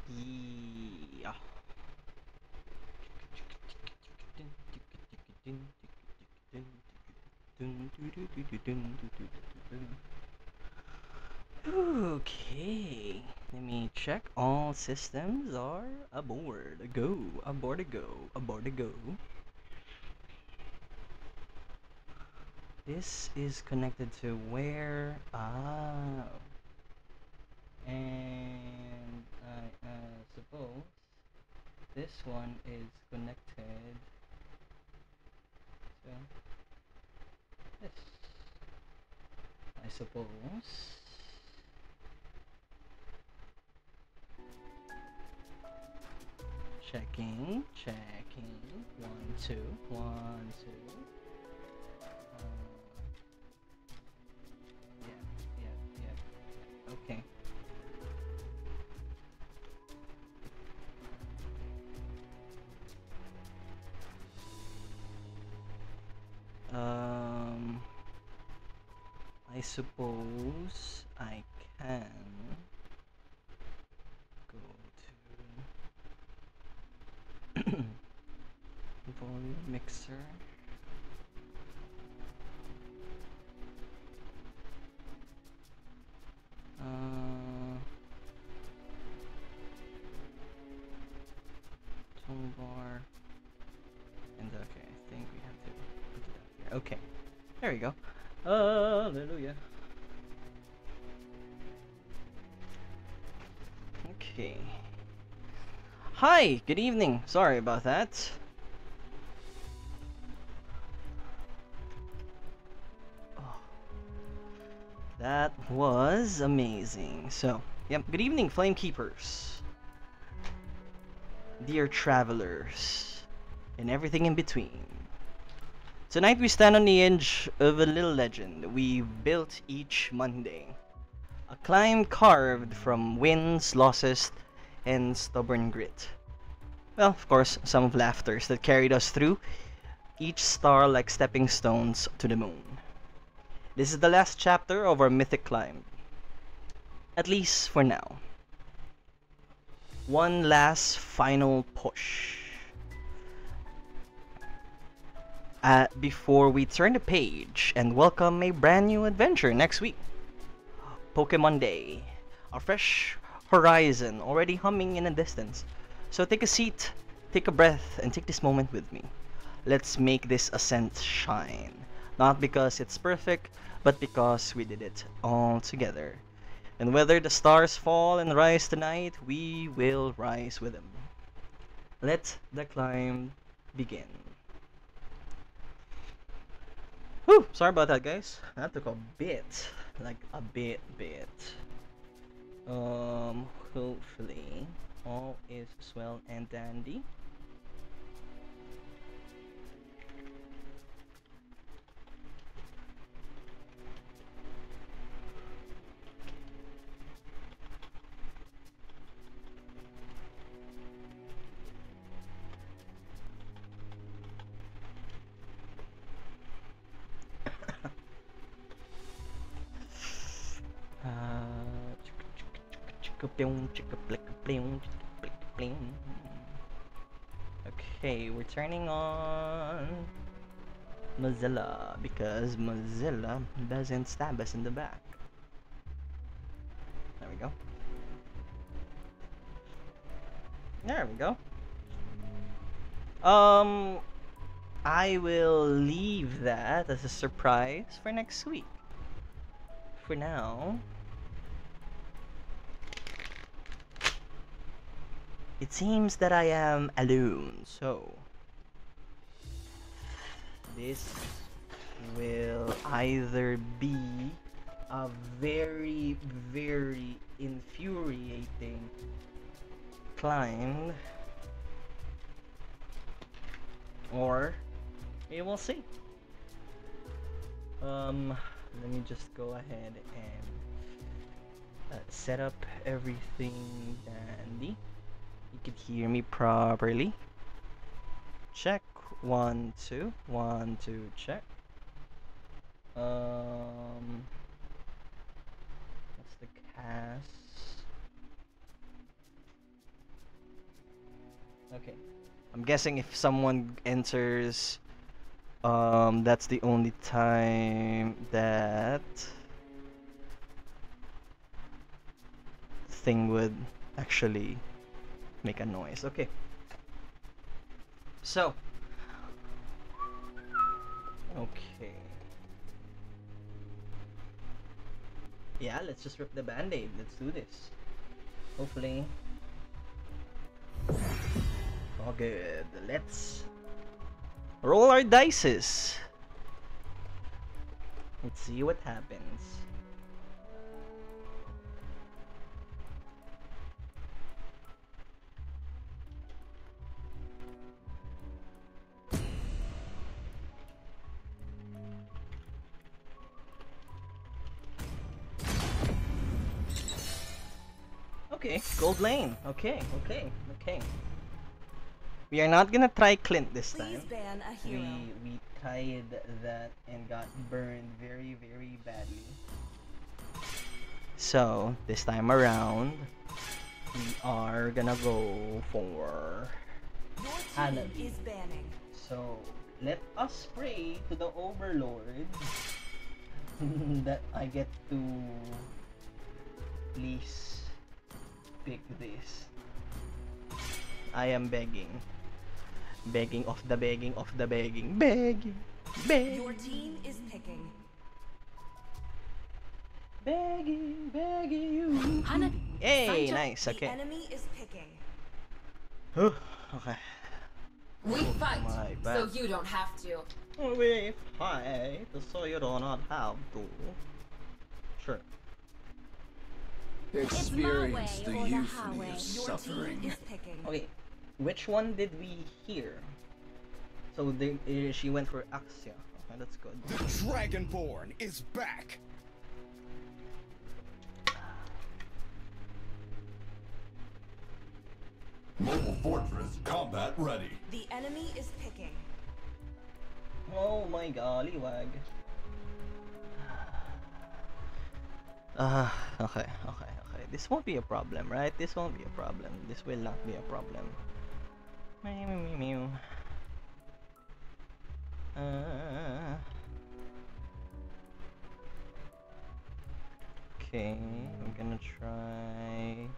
Yeah. Okay, let me check. All systems are aboard. Go, aboard a go, aboard a go. This is connected to where? Ah, and I suppose this one is connected to this. I suppose. Checking, checking. One, two, one, two. Yeah, yeah, yeah. Okay. Um, I suppose I can go to volume mixer. Uh, Toolbar. And okay, I think we have to put it out here. Okay, there we go. Hallelujah. Okay. Hi, good evening. Sorry about that. Oh, that was amazing. So, yep, good evening, Flame Keepers, dear travelers, and everything in between. Tonight we stand on the edge of a little legend we built each Monday. A climb carved from wins, losses, and stubborn grit. Well, of course, some of laughters that carried us through, each star like stepping stones to the moon. This is the last chapter of our mythic climb, at least for now. One last final push. Before we turn the page and welcome a brand new adventure next week. Pokemon Day. A fresh horizon already humming in the distance. So take a seat, take a breath, and take this moment with me. Let's make this ascent shine. Not because it's perfect, but because we did it all together. And whether the stars fall and rise tonight, we will rise with them. Let the climb begin. Whew, sorry about that, guys. That took a bit. Like a bit. Hopefully all is swell and dandy. Okay, we're turning on Mozilla because Mozilla doesn't stab us in the back. There we go. There we go. Um, I will leave that as a surprise for next week. For now, it seems that I am alone, so this will either be a very infuriating climb, or we will see. Let me just go ahead and set up everything dandy. You can hear me properly. Check. 1 2 1 2 check. That's the cast. Okay. I'm guessing if someone enters, that's the only time that thing would actually make a noise. Okay. So, okay. Yeah, let's just rip the band-aid. Let's do this. Hopefully. All good. Let's roll our dices. Let's see what happens. Okay, gold lane. Okay. We are not gonna try Clint this time. Please ban a hero. We tried that and got burned very badly. So this time around, we are gonna go for Your team Hanabi. is banning. So let us pray to the Overlord that I get to please pick this. I am begging. Begging of the begging of the begging. Begging. Your team is picking. Begging you. Hanabi. Hey, Sancho. nice. The Okay. enemy is picking. Okay. We fight, my so bad. you don't have to. We fight, so you do not have to. Sure. Experience It's the my way or the euphony highway. of Your suffering. team is picking. Okay, which one did we hear? So she went for Axia. Okay, that's good. The Dragonborn is back! Mobile Fortress combat ready. The enemy is picking. Oh my gollywag. Okay. This won't be a problem, right? This won't be a problem. This will not be a problem. Mew. Okay, I'm gonna try.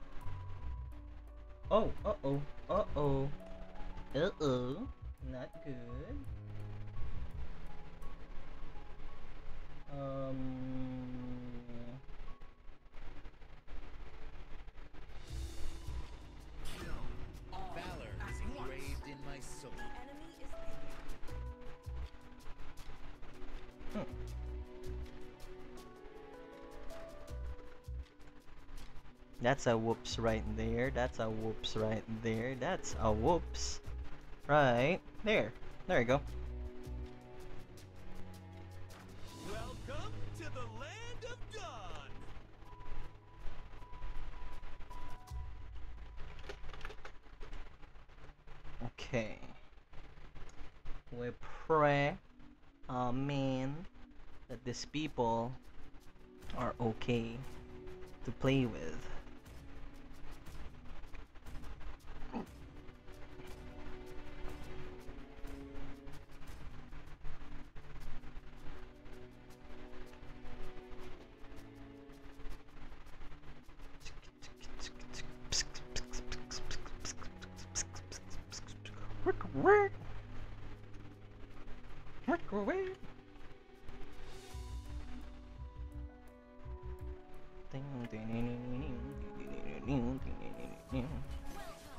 Oh, uh-oh, not good. Valor is engraved in my soul. The enemy is picking. That's a whoops right there. That's a whoops right there. That's a whoops right there. There you go. Welcome to the land of dawn! Okay. We pray, amen, that these people are okay to play with.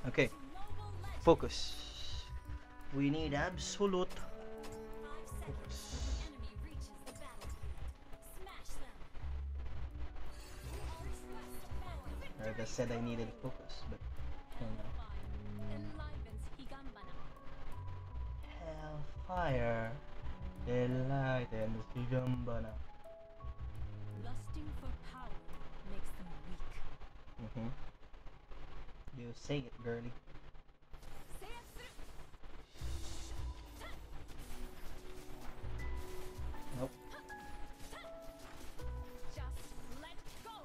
Okay, focus. We need absolute focus. I just said I needed focus, but you know. Hellfire, enlightens Higambana. Lusting for power makes them weak. You say it, girly. Nope. Just let go.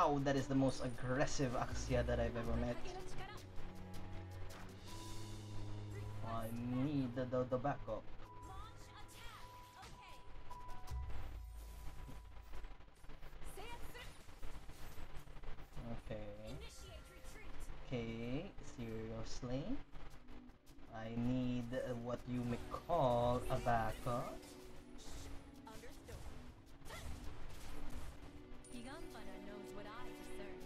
Wow, that is the most aggressive Axia that I've ever met. I need the backup. Okay. Okay, seriously? I need what you may call a backup. Higambara knows what I deserve.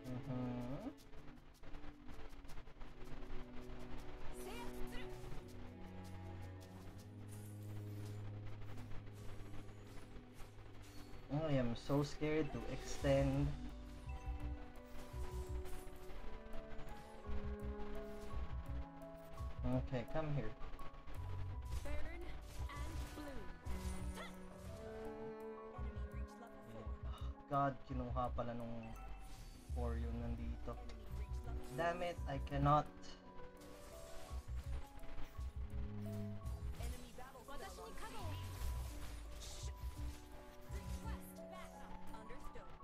Mm-hmm. I am so scared to extend. Okay, come here. Burn and bloom. God, kinuha pala nung Orion nandito. Damn it, I cannot.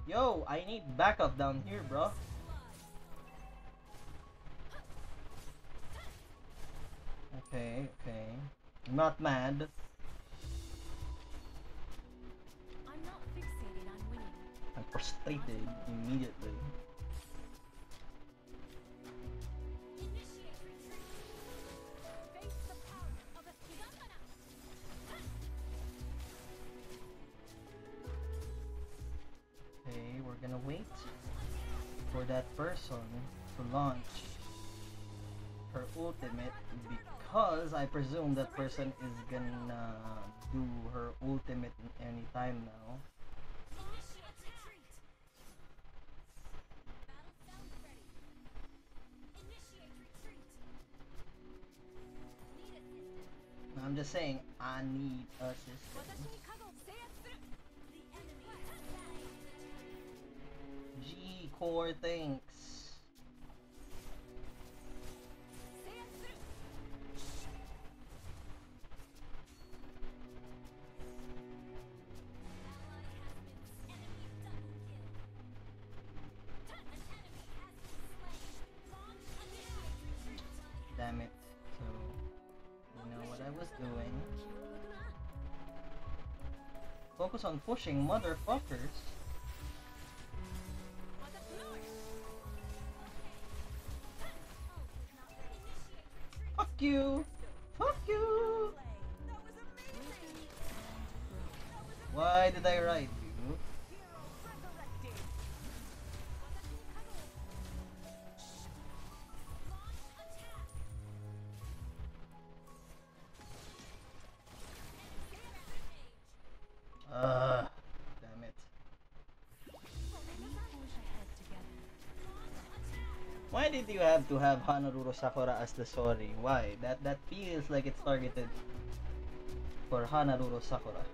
Yo, I need backup down here, bro. Okay, okay. I'm not mad. I'm not fixated on winning. I'm frustrated immediately. Initiate retreat. Face the power of a Higambara. Okay, we're gonna wait for that person to launch her ultimate because I presume that person is gonna do her ultimate any time now. Initiate retreat. Battle sounds ready. Initiate retreat. Need assistance. I'm just saying, I need assistance. 私に加護制圧する The enemy has slain. G core thanks. 制圧する Damn it. So, you know what I was doing. Focus on pushing, motherfuckers. Fuck you! Fuck you! Why did I write you? Damn it. Why did you have to have Hanaruro Sakura as the Sori? Why? That feels like it's targeted for Hanaruro Sakura.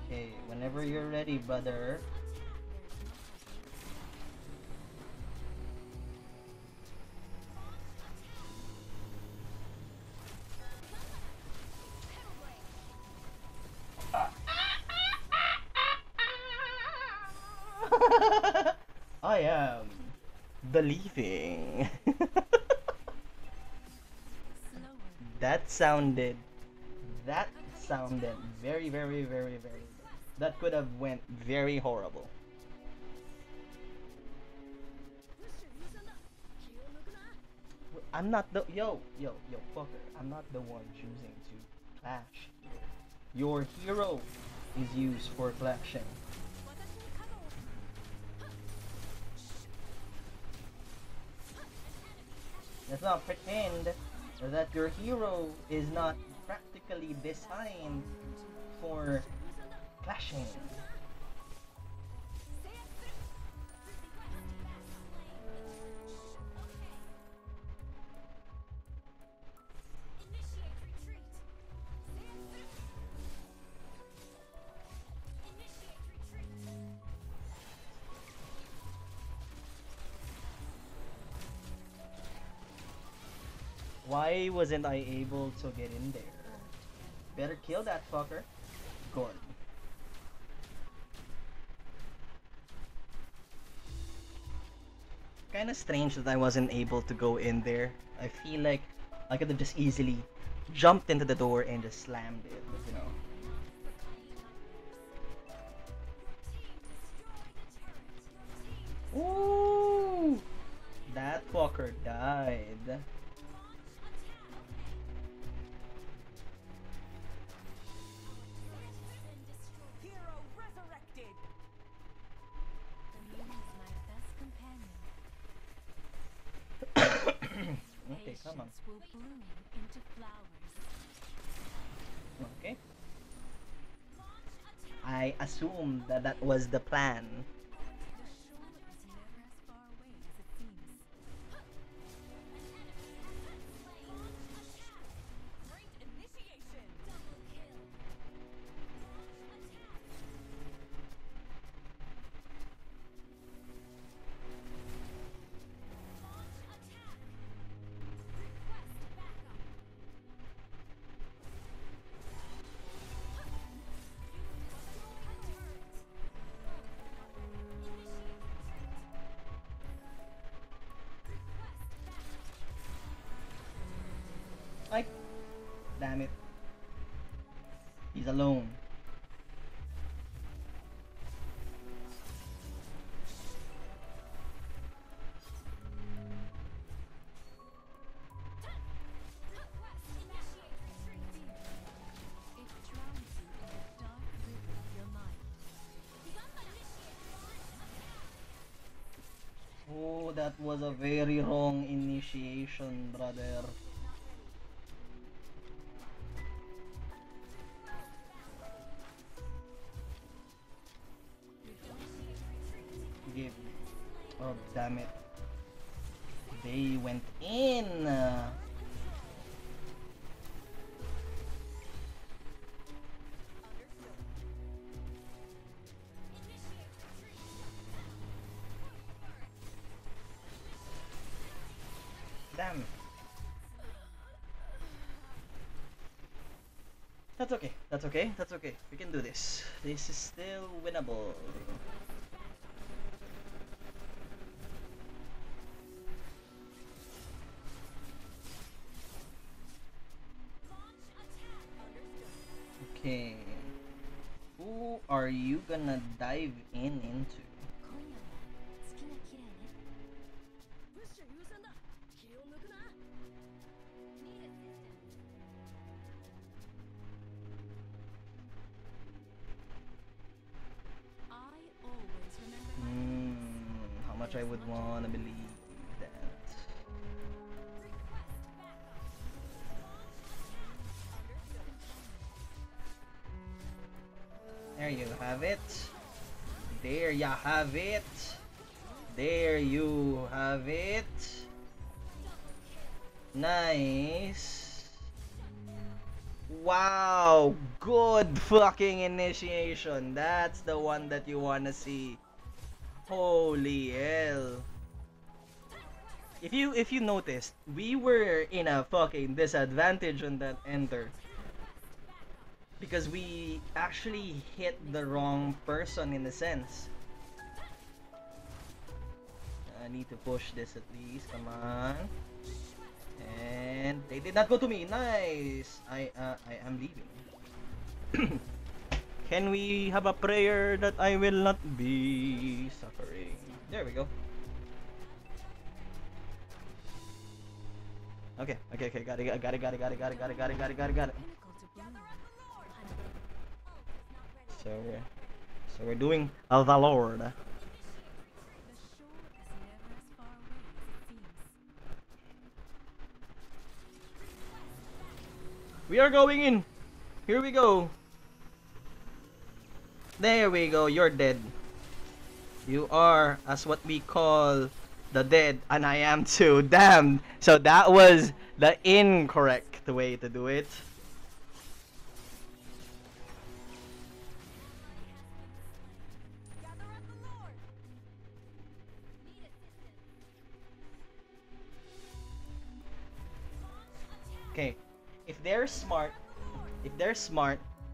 Okay, whenever you're ready, brother. I am believing. That sounded very, very, very, very. That could have went very horrible. I'm not the yo fucker. I'm not the one choosing to clash here. Your hero is used for clashing. Let's not pretend that your hero is not practically designed for clashing. Why wasn't I able to get in there? Better kill that fucker. Good. Kinda strange that I wasn't able to go in there. I feel like I could have just easily jumped into the door and just slammed it, but you know. Ooh! That fucker died. Hero resurrected. The moon is my best companion. Okay, come on. Patience will bloom into flowers. Okay. I assumed that that was the plan. The shore is never as far away as it seems. Great initiation. Double kill. Request backup. Ay! Damn it. He's alone. Request initiate retreat. It drowns you in the dark river of your mind. Oh, that was a very wrong initiation, brother. Give. Oh, damn it. They went in. Damn. That's okay. That's okay. That's okay. We can do this. This is still winnable. Okay. Who are you gonna dive into? 今夜は月が綺麗ね。プッシュ優先だ。気を抜くな。Need assistance. I always remember my How much I would wanna believe that. request backup. There you have it. There you have it. There you have it. Nice. Wow, good fucking initiation. That's the one that you wanna see. Holy hell. If you noticed, we were in a fucking disadvantage on that enter. Because we actually hit the wrong person in a sense. I need to push this at least. Come on. And they did not go to me. Nice. I am leaving. Can we have a prayer that I will not be suffering? There we go. Okay. Got it. pinnacle to bloom. So we're doing the Lord. The shore is never as far away as it seems. We are going in. Here we go. There we go. You're dead. You are as what we call the dead, and I am too. Damn. So that was the incorrect way to do it. Gather at the Lord. Need assistance. Okay, if they're smart,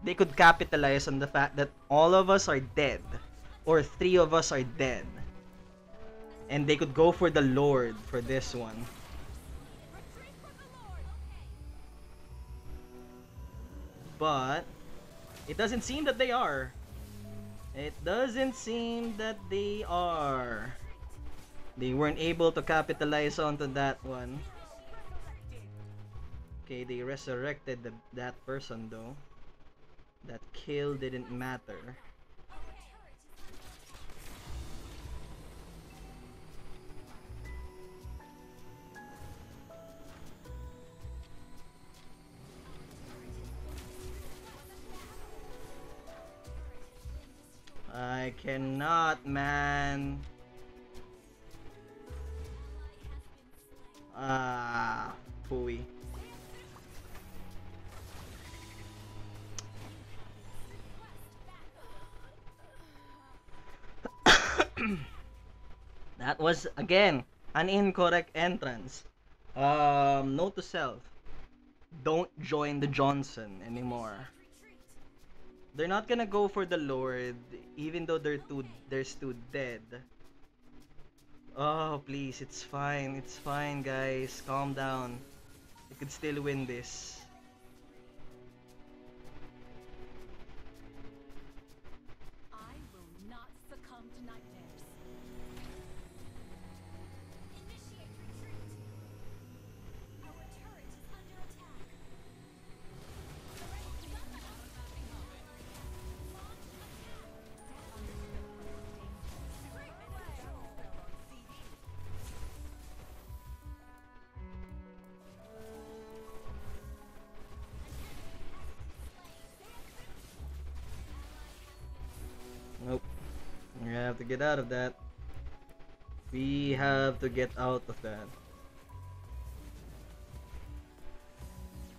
they could capitalize on the fact that all of us are dead, or three of us are dead, and they could go for the Lord for this one. But it doesn't seem that they are. It doesn't seem that they are. They weren't able to capitalize onto that one. Okay, they resurrected that person though. That kill didn't matter. I cannot, man. Ah, pooey. That was again an incorrect entrance. Note to self: don't join the Johnson anymore. They're not gonna go for the Lord, even though there's two dead. Oh, please, it's fine, guys. Calm down. You could still win this. I will not succumb to nightmares. Initiate retreat. Our turret is under attack. Nope. We have to get out of that. We have to get out of that.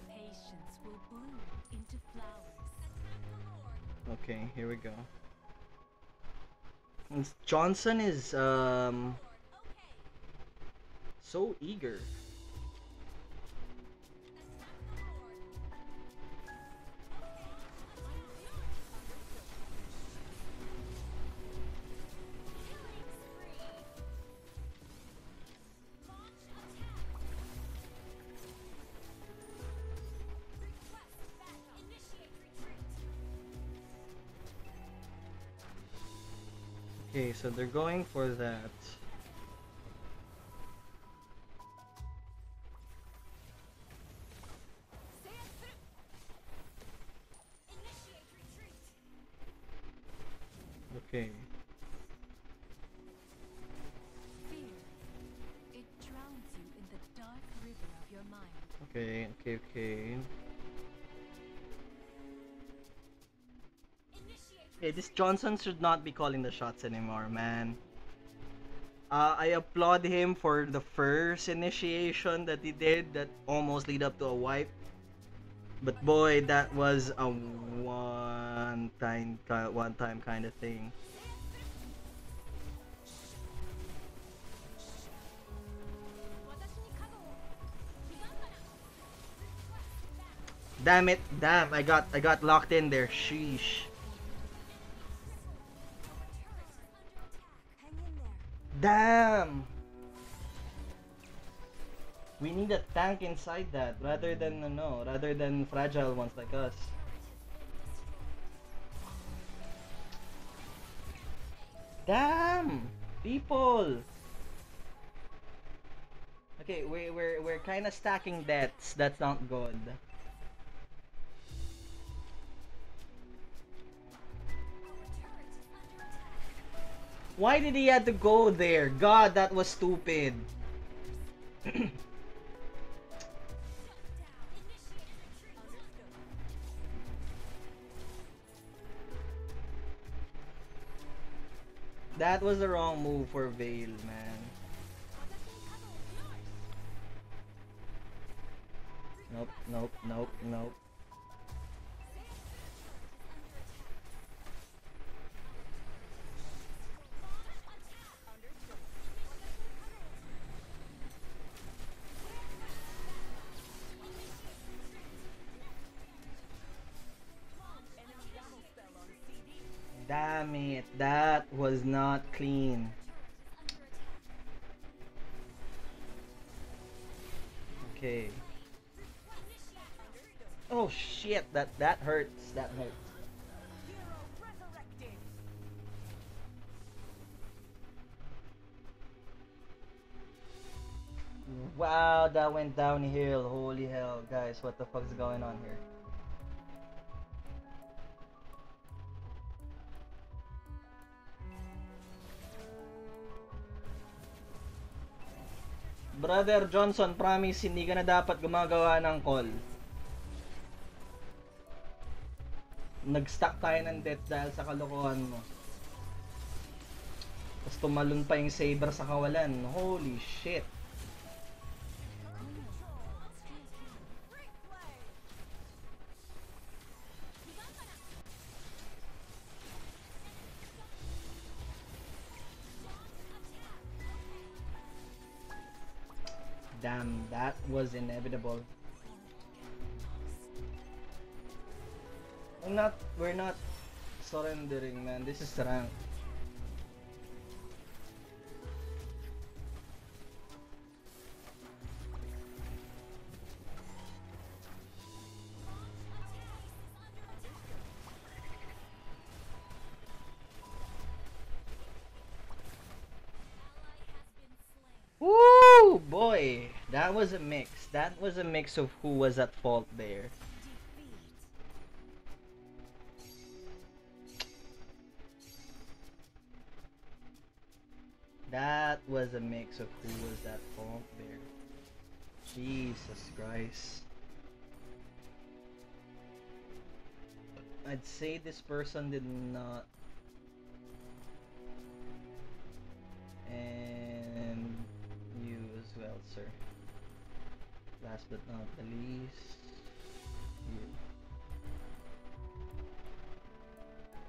Patience will bloom into flowers. Okay, here we go. Johnson is so eager. Okay, so they're going for that. Okay. Fear. It drowns you in the dark river of your mind. Okay. Hey, this Johnson should not be calling the shots anymore, man. I applaud him for the first initiation that he did that almost lead up to a wipe. But boy, that was a one-time kind of thing. Damn it! Damn, I got locked in there. Sheesh. Damn! We need a tank inside that rather than fragile ones like us. Damn! People! Okay, we're kind of stacking deaths. That's not good. Why did he have to go there? God, that was stupid. That was the wrong move for Vale, man. Nope. Damn it, that was not clean. Okay. Oh shit, that hurts. That hurts. Wow, that went downhill. Holy hell, guys, what the fuck's going on here? Brother Johnson, promise hindi ka na dapat gumagawa ng call. Nag-stack tayo ng death dahil sa kalokohan mo. Tapos tumalon pa yung saber sa kawalan. Holy shit. Damn, that was inevitable. We're not surrendering, man. This is rank. Woo, boy, that was a mix. That was a mix of who was at fault there. That was a mix of who was at fault there. Jesus Christ. I'd say this person did not. And you as well, sir. Last but not the least, you.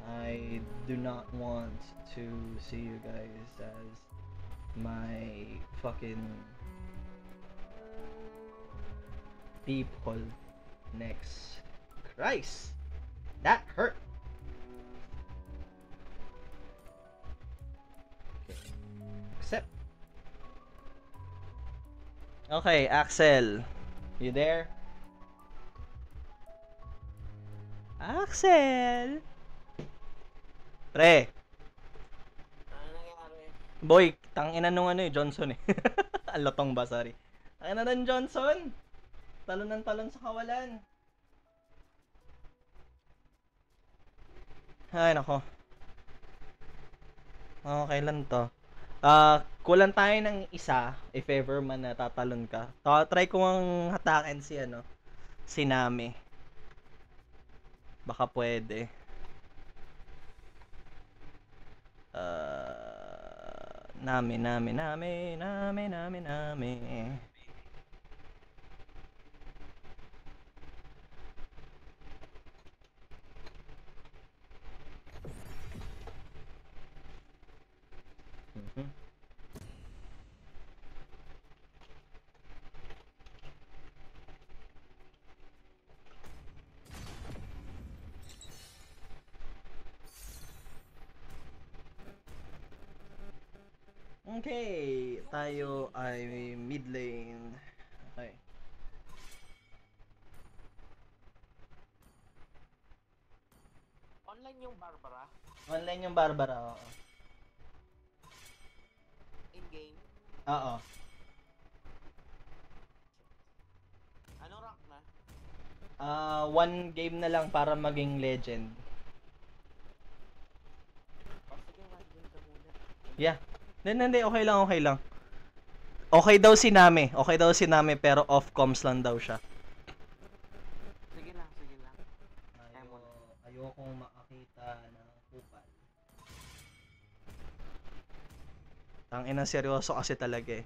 I do not want to see you guys as my fucking people next. Christ, that hurt. Accept. Okay, Axel, you there? Axel. Pre. Ano nangyari? Boy, tangina nung ano eh, Johnson eh. Alotong ba, sorry. Tangina ng Johnson. Talon ng talon sa kawalan. Ay, nako. Okay lang to. Kulang tayo ng isa, if ever man natatalon ka. Try ko ang hatakin si Nami. Baka pwede. Nami. Okay, tayo ay mid lane. Okay. Online yung Barbara? Online yung Barbara, oo. In-game? Oo. Anong rank na? One game na lang para maging legend. O sige, one game ka muna. Yeah. Hindi, okay lang. Okay daw si Nami pero off comms lang daw siya. Sige lang. Kaya muna. Ayokong makakita ng kupal. Tangina, seryoso kasi talaga eh.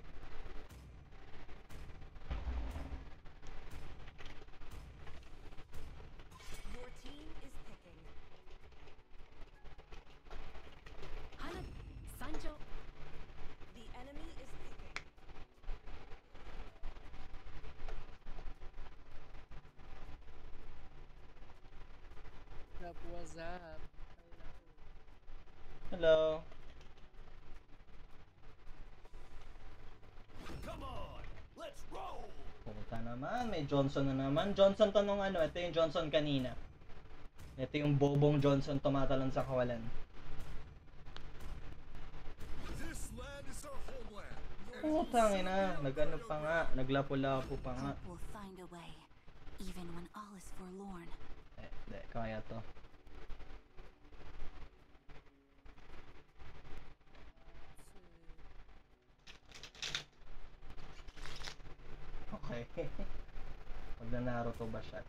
Your team is picking. Hana, Sanjo. The enemy is picking. What's up? Hello. Hello. Come on, let's roll. Puta naman, may Johnson na naman. Johnson to nung ano, ito yung Johnson kanina. Ito yung bobong Johnson tumatalon sa kawalan. This land is our homeland. Putang ina, nag-ano pa nga, naglapo-lapo pa nga. Hope will find a way, even when all is forlorn. Hindi, kaya to. Okay. Pag na Naruto ba siya?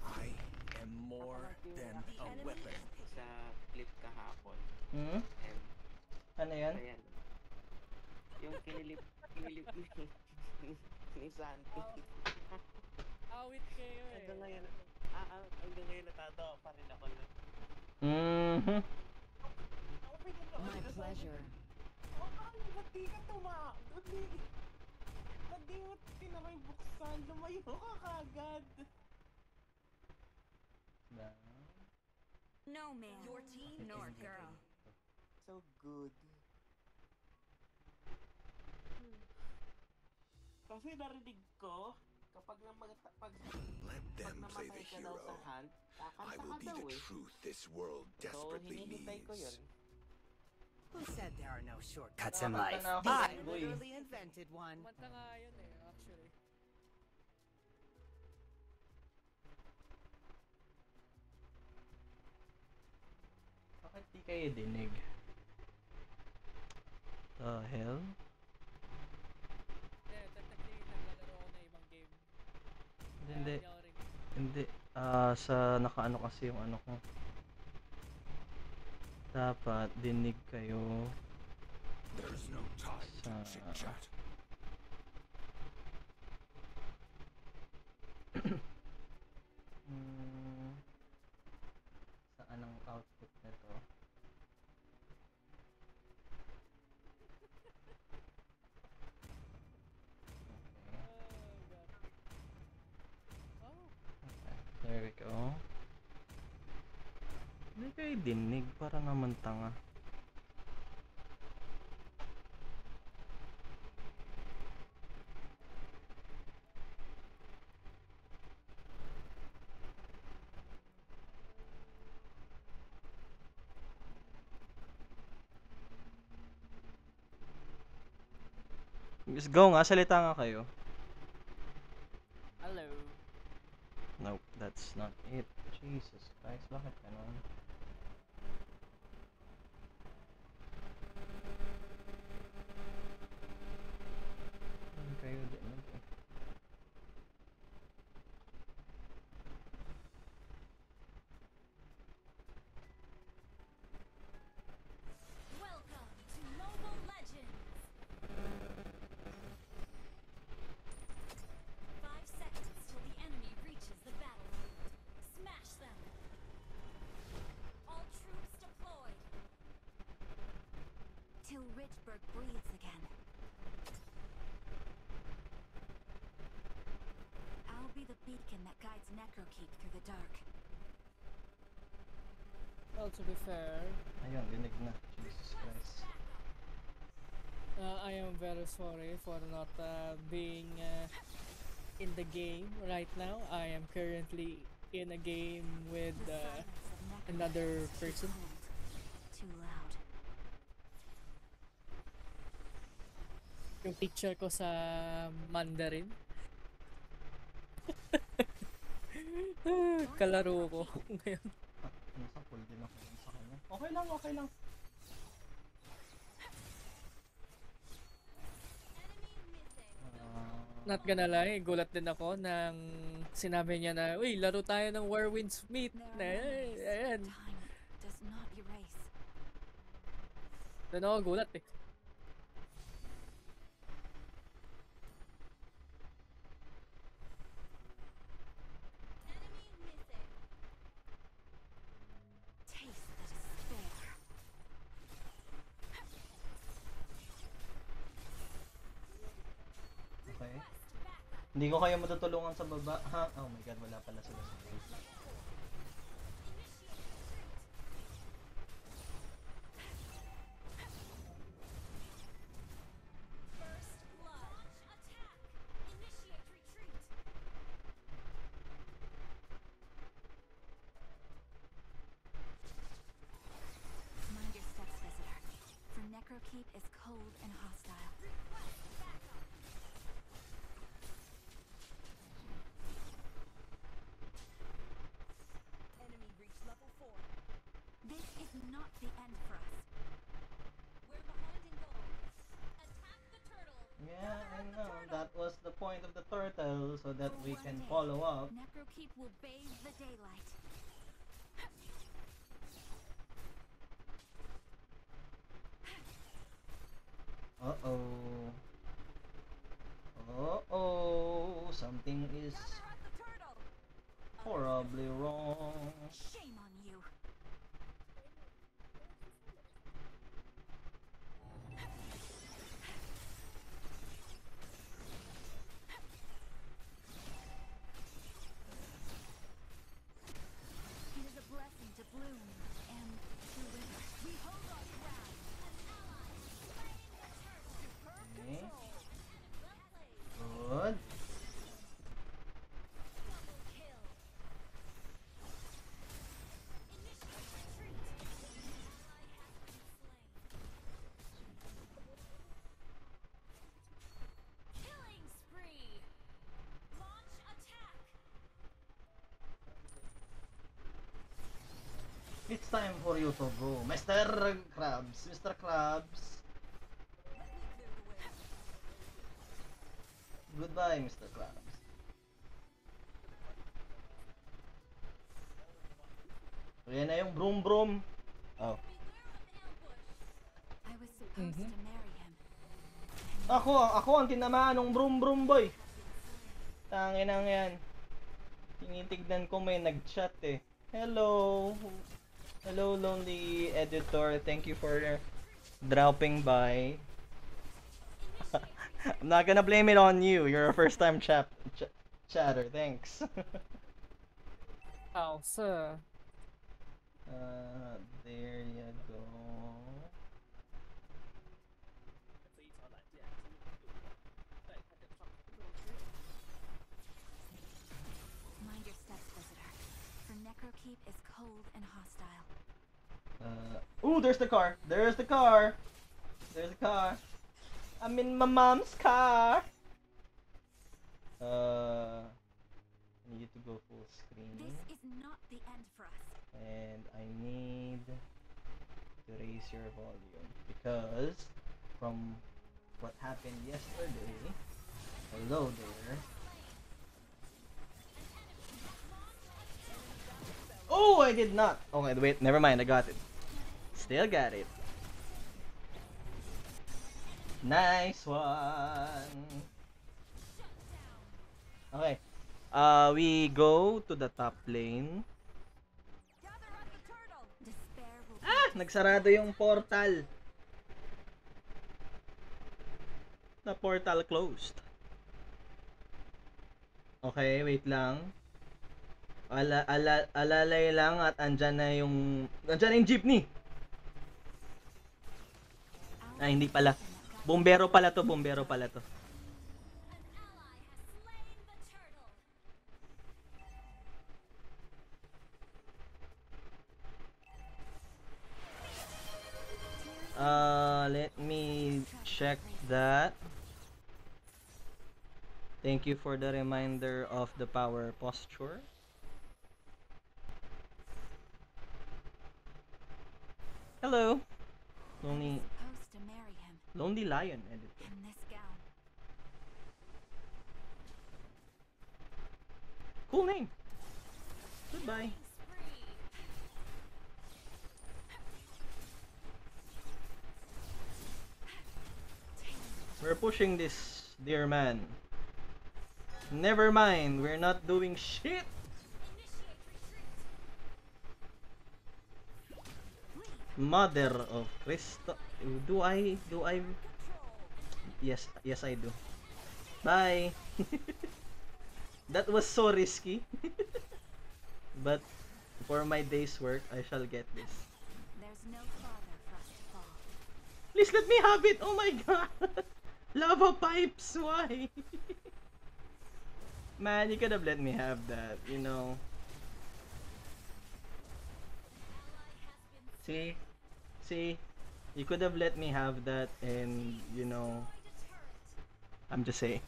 I am more than a weapon. Sa clip kahapon. Hmm? And, Ano yan? ayan. Yung kinilip ni Santi. Awit kayo eh. Hanggang ngayon, natatawa pa rin ako na. Mhm. My pleasure. Ba't di ka tumakot? Ba't di mo tinamay buksan? Lumayo ka kagad. No man, your team nor girl. So good. Kasi narinig ko, kapag Let them play namatay the ka daw sa hero. hunt, I kakanta will ka be daw the eh. truth this world So, desperately hinihintay ko yun. needs. Who said there are no shortcuts in Nakakanta life? na ako, I boy. literally invented one. Kumanta nga yun eh, actually. Bakit di kayo dinig? The hell? Technically, naglalaro ako na ibang game. Hindi, Kaya rin. hindi. Sa nakaano kasi yung ano ko. Dapat dinig kayo. There's no time to chit-chat. Saan ang output nito? Okay. Oh, God. Oh, Okay, there we go. Hindi kayo dinig, para naman tanga. Just go nga, salita nga kayo. hello. Nope, that's not it. Jesus Christ, bakit ganun? Hindi kayo dinig eh. Welcome to Mobile Legends. 5 seconds till the enemy reaches the battlefield. Smash them. All troops deployed. Till Richburg breathes again. I'll be the beacon that guides Necrokeep through the dark. Well, to be fair, Ayun, dinig na. Jesus Christ. I am very sorry for not being in the game right now. I am currently in a game with The silence of Necrokeep another is too person. cold, too loud. Yung teacher ko sa Mandarin. Kalaro ko ngayon. Nasa pool din ako sa kanya. Okay lang, okay lang. Not gonna lie, gulat din ako nang sinabi niya na, uy, laro tayo ng Warwind's Meet. Ayan. Time does not erase. Doon ako gulat eh. Taste the despair. Okay. Hindi ko kayo matutulungan sa baba, ha? Oh my god, wala pala sila sa base. First blood. Attack. Initiate retreat. Mind your steps, visitor. For Necrokeep is cold and hostile. Request backup. Enemy reach level 4. This is not the end for us. We're behind in gold. Attack the turtle. Yeah, I know. That was the point of the turtle, so that we can follow up. Necrokeep will bathe the daylight. Uh-oh. Uh-oh. Something is Gather at the turtle. horribly wrong. Shame on you. It is a blessing to bloom and to wither. We hold our ground. An ally slain the turtle. Superb Okay. control. Well played. Good. Double kill. Initiate retreat. Ally has been slain. Killing spree. Launch attack. It's time for you to go. Mr. Krabs. Mr. Krabs. Let me clear the way. Goodbye, Mr. Krabs. Ayan na yung broom broom. Oh. Beware of ambush. I was supposed to marry him. Ako ang tinamaan ng broom broom boy. Tanginang yan. Tinitignan ko may nag-chat eh. Hello. Hello, lonely editor. Thank you for dropping by. I'm not gonna blame it on you. You're a first time chatter. Thanks. Oh, sir. There you go. Mind your steps, visitor. For Necrokeep is cold and hostile. Ooh, there's the car. There's the car. There's the car. I'm in my mom's car. I need to go full screen. This is not the end for us. And I need to raise your volume because from what happened yesterday, hello there. Oh, I did not. Okay, wait, never mind. I got it. Still got it. Nice one. Okay. We go to the top lane. Gather at the turtle. Despair will Ah! Nagsarado yung portal. The portal closed. Okay, wait lang. Alalay lang at andyan na yung jeepney. Ah, hindi pala. Bombero pala to, bombero pala to. An ally has slain the turtle. Let me check that. Thank you for the reminder of the power posture. Hello. Lonely supposed to marry him Lonely Lion editor. in this gown. Cool name. Goodbye. Spree. We're pushing this, dear man. Never mind, we're not doing shit. Initiate retreat. Mother of Christo. Do I? Control. Yes, I do. Bye. That was so risky. But for my day's work, I shall get this. There's no farther for us to fall. Please let me have it! Oh my god! Lava pipes! Why? Man, you could have let me have that, you know. See? See? You could have let me have that and, you know, I'm just saying.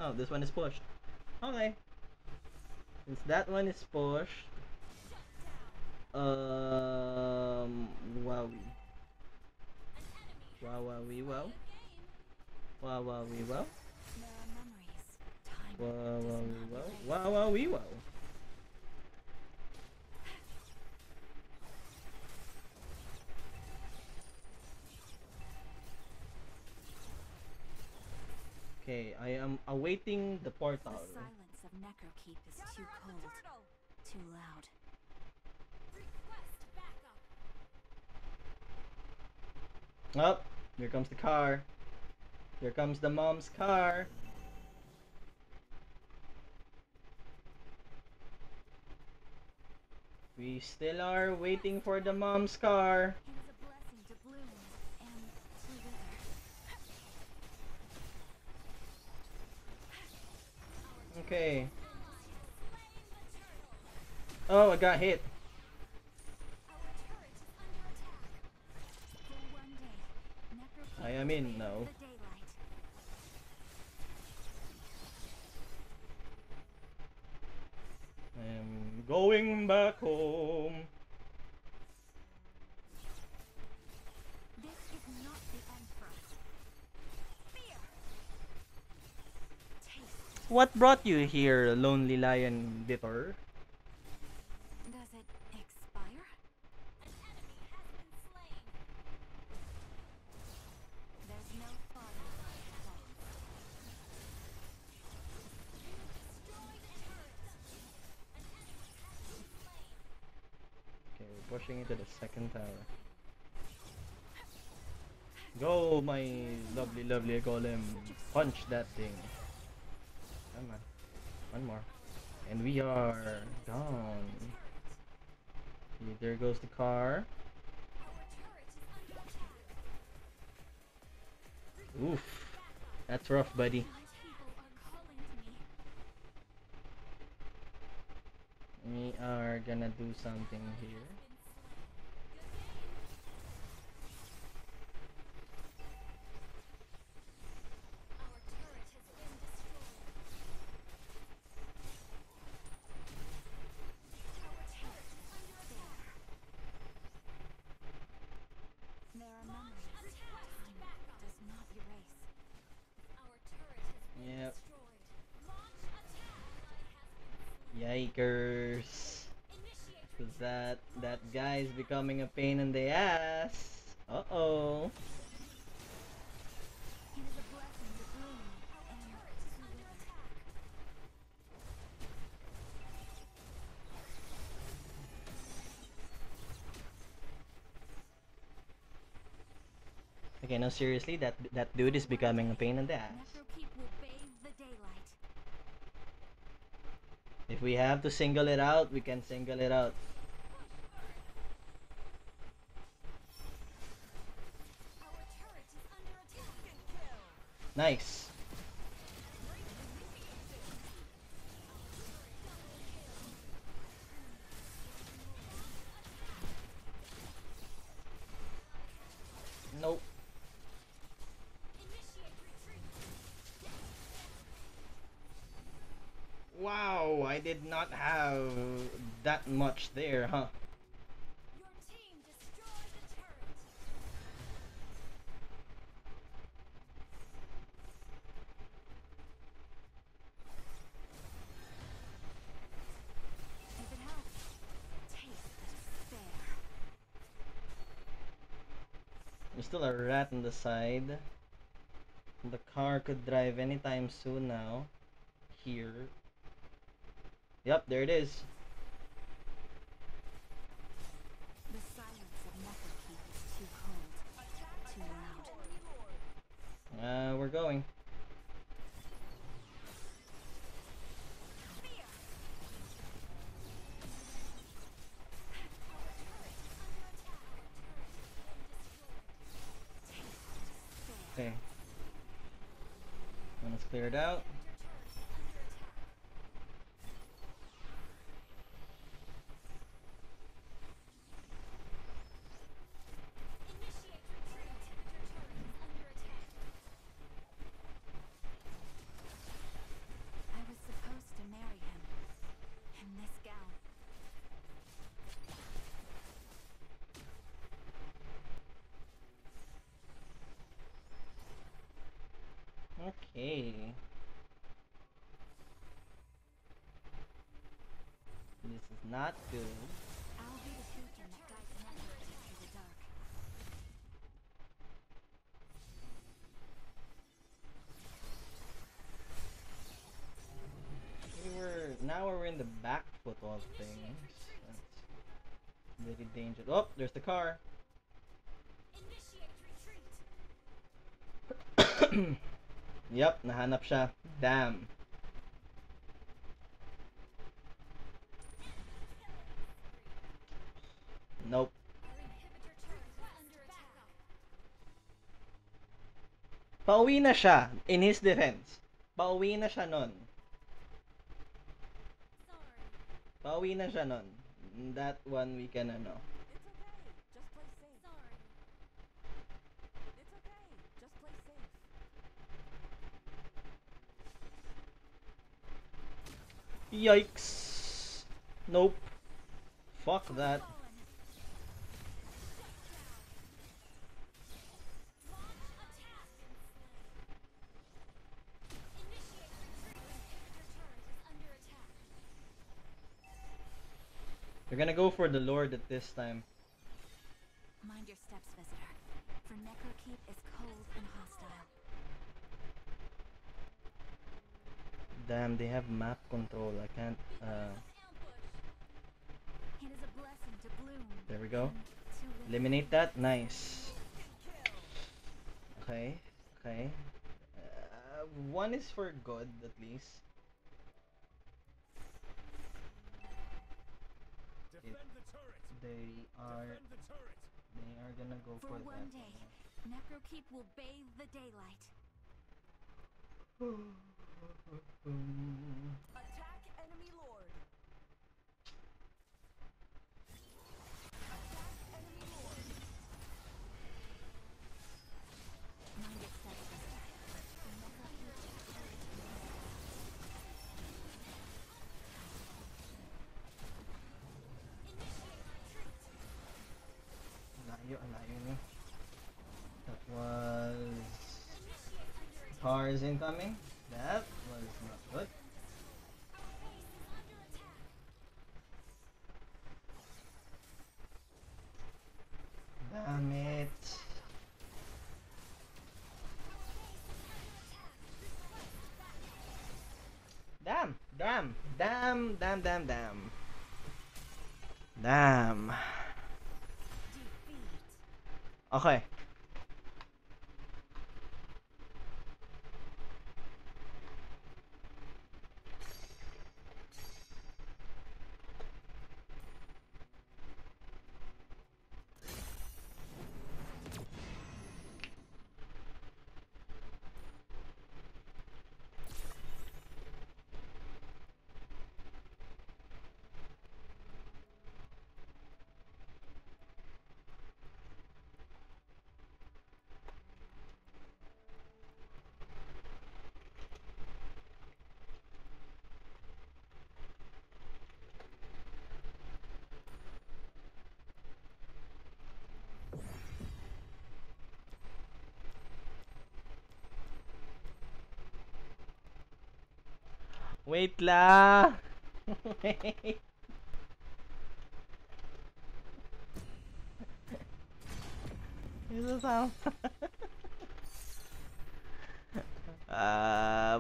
Oh, this one is pushed. Okay. Since that one is pushed, wowie. Wow, wowie, wow. Wow, wowie, wow. There are memories. Time Wow, does wowie, not wow. erase. Wow, wowie, wow. Okay, I am awaiting the portal. The silence of Necrokeep is too cold, too loud. Up, here comes the car. Here comes the mom's car. We still are waiting for the mom's car. It is a blessing to bloom and to wither. Okay. Oh, I got hit. For one day, Necrokeep I am will in bathe now. the daylight. I'm going back home. This is not the end for us. Fear! Taste. What brought you here, Lonely Lion Bitter? Does it expire? An enemy has been slain. There's no farther for us to fall. Destroy the turret. An enemy has been slain. Okay, we're pushing into the second tower. Go, my lovely, lovely golem. Punch that thing. Come on. One more. And we are gone. Okay, there goes the car. Oof. That's rough, buddy. My people are calling to me. We are gonna do something here. There are memories. Time does not erase. Yep. Yikers. Cause that guy's becoming a pain in the ass. Uh-oh. It is a blessing to bloom and to wither. Okay, no, seriously, that dude is becoming a pain in the ass. Necrokeep will bathe the daylight. If we have to single it out, we can single it out. Nice. Nope. Wow, I did not have that much there, huh? Your team destroyed the turret. If it helps, taste the despair. There's still a rat on the side. The car could drive anytime soon now. Here. Yep, there it is. The silence of Necrokeep is too cold, too loud. Okay. One is cleared out. I was supposed to marry him. In this gown. Okay. This is not good. I'll be the beacon that guides Necrokeep through the dark. Now we're in the back foot of things. That's very dangerous. Oh, there's the car. Yep, nahanap siya. Damn. Nope. Pauwi na siya, in his defense. Pauwi na siya nun. Pauwi na siya nun. That one we can ano. Yikes. Nope. Fuck that. We're gonna go for the Lord at this time. Mind your steps, visitor. For Necrokeep is cold and hostile. Damn, they have map control. I can't, It is a blessing to bloom. There we go. and to wither. Eliminate that. Nice. Okay. Okay. One is for good, at least. Defend the turret. They are Defend the turret. gonna go For for one that. day, Necrokeep will bathe the daylight. Attack enemy lord. Mind your steps, visitor. For Necrokeep is cold and hostile. Ang layo niya. That was cars incoming. That was not good. Damn it. Damn, damn, damn, damn, damn, damn. Damn. Okay. Wait la. Wait. Isasama.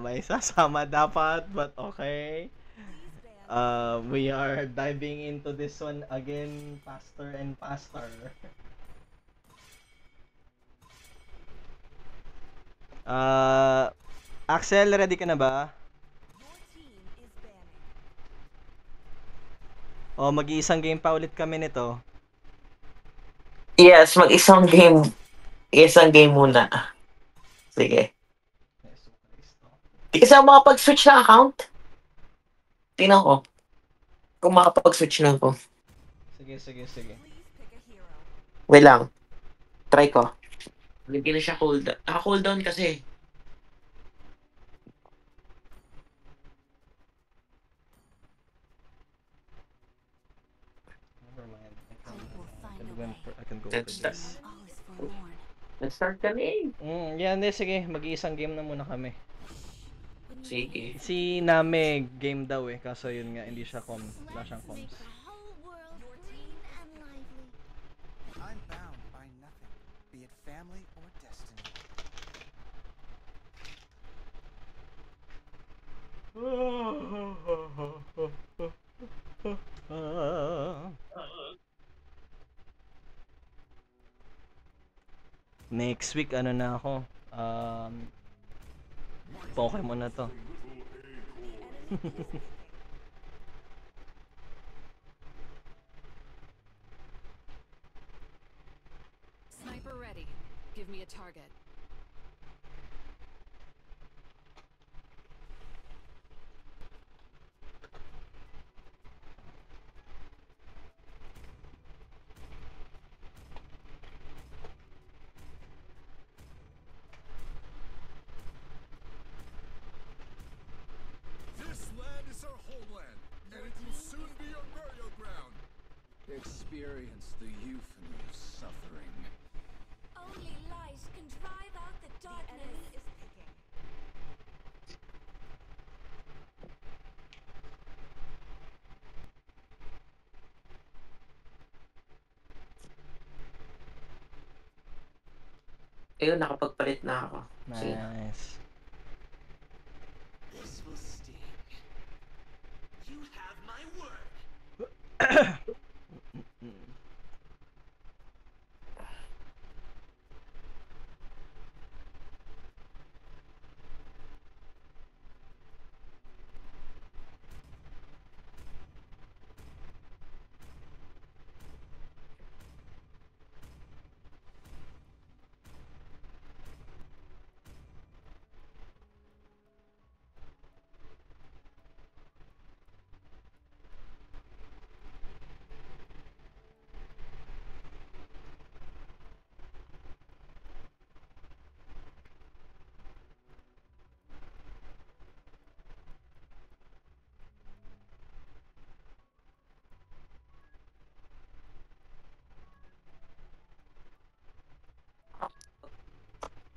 May sasama dapat, but okay. We are diving into this one again faster and faster. Axel, ready ka na ba? O, mag-iisang game pa ulit kami nito. Yes, isang game muna. Sige. Yeso Cristo. Di kasi ako makapag-switch ng account. Tingnan ko. Kung makapag-switch na ako. Sige. Wait lang. Try ko. Hindi na siya cooldown. Naka-cooldown kasi. Never mind. I Hope we'll find a way. can go for Let's start. this. All is forlorn. Let's start kami. Yeah, hindi, sige. Mag-iisang game na muna kami. Sige. Si Name game daw eh, kaso yun nga, hindi siya wala siyang comms. whole world green and lively. I'm bound by nothing, be it family or destiny. Next week, ano na ako? Pokemon na to. Sniper ready. Give me a target. This land is our homeland, and it will soon be our burial ground. Experience the euphony of suffering. Only light can drive out the darkness. Ayun, nakapagpalit na ako. Sige. Nice. This will sting. You have my word.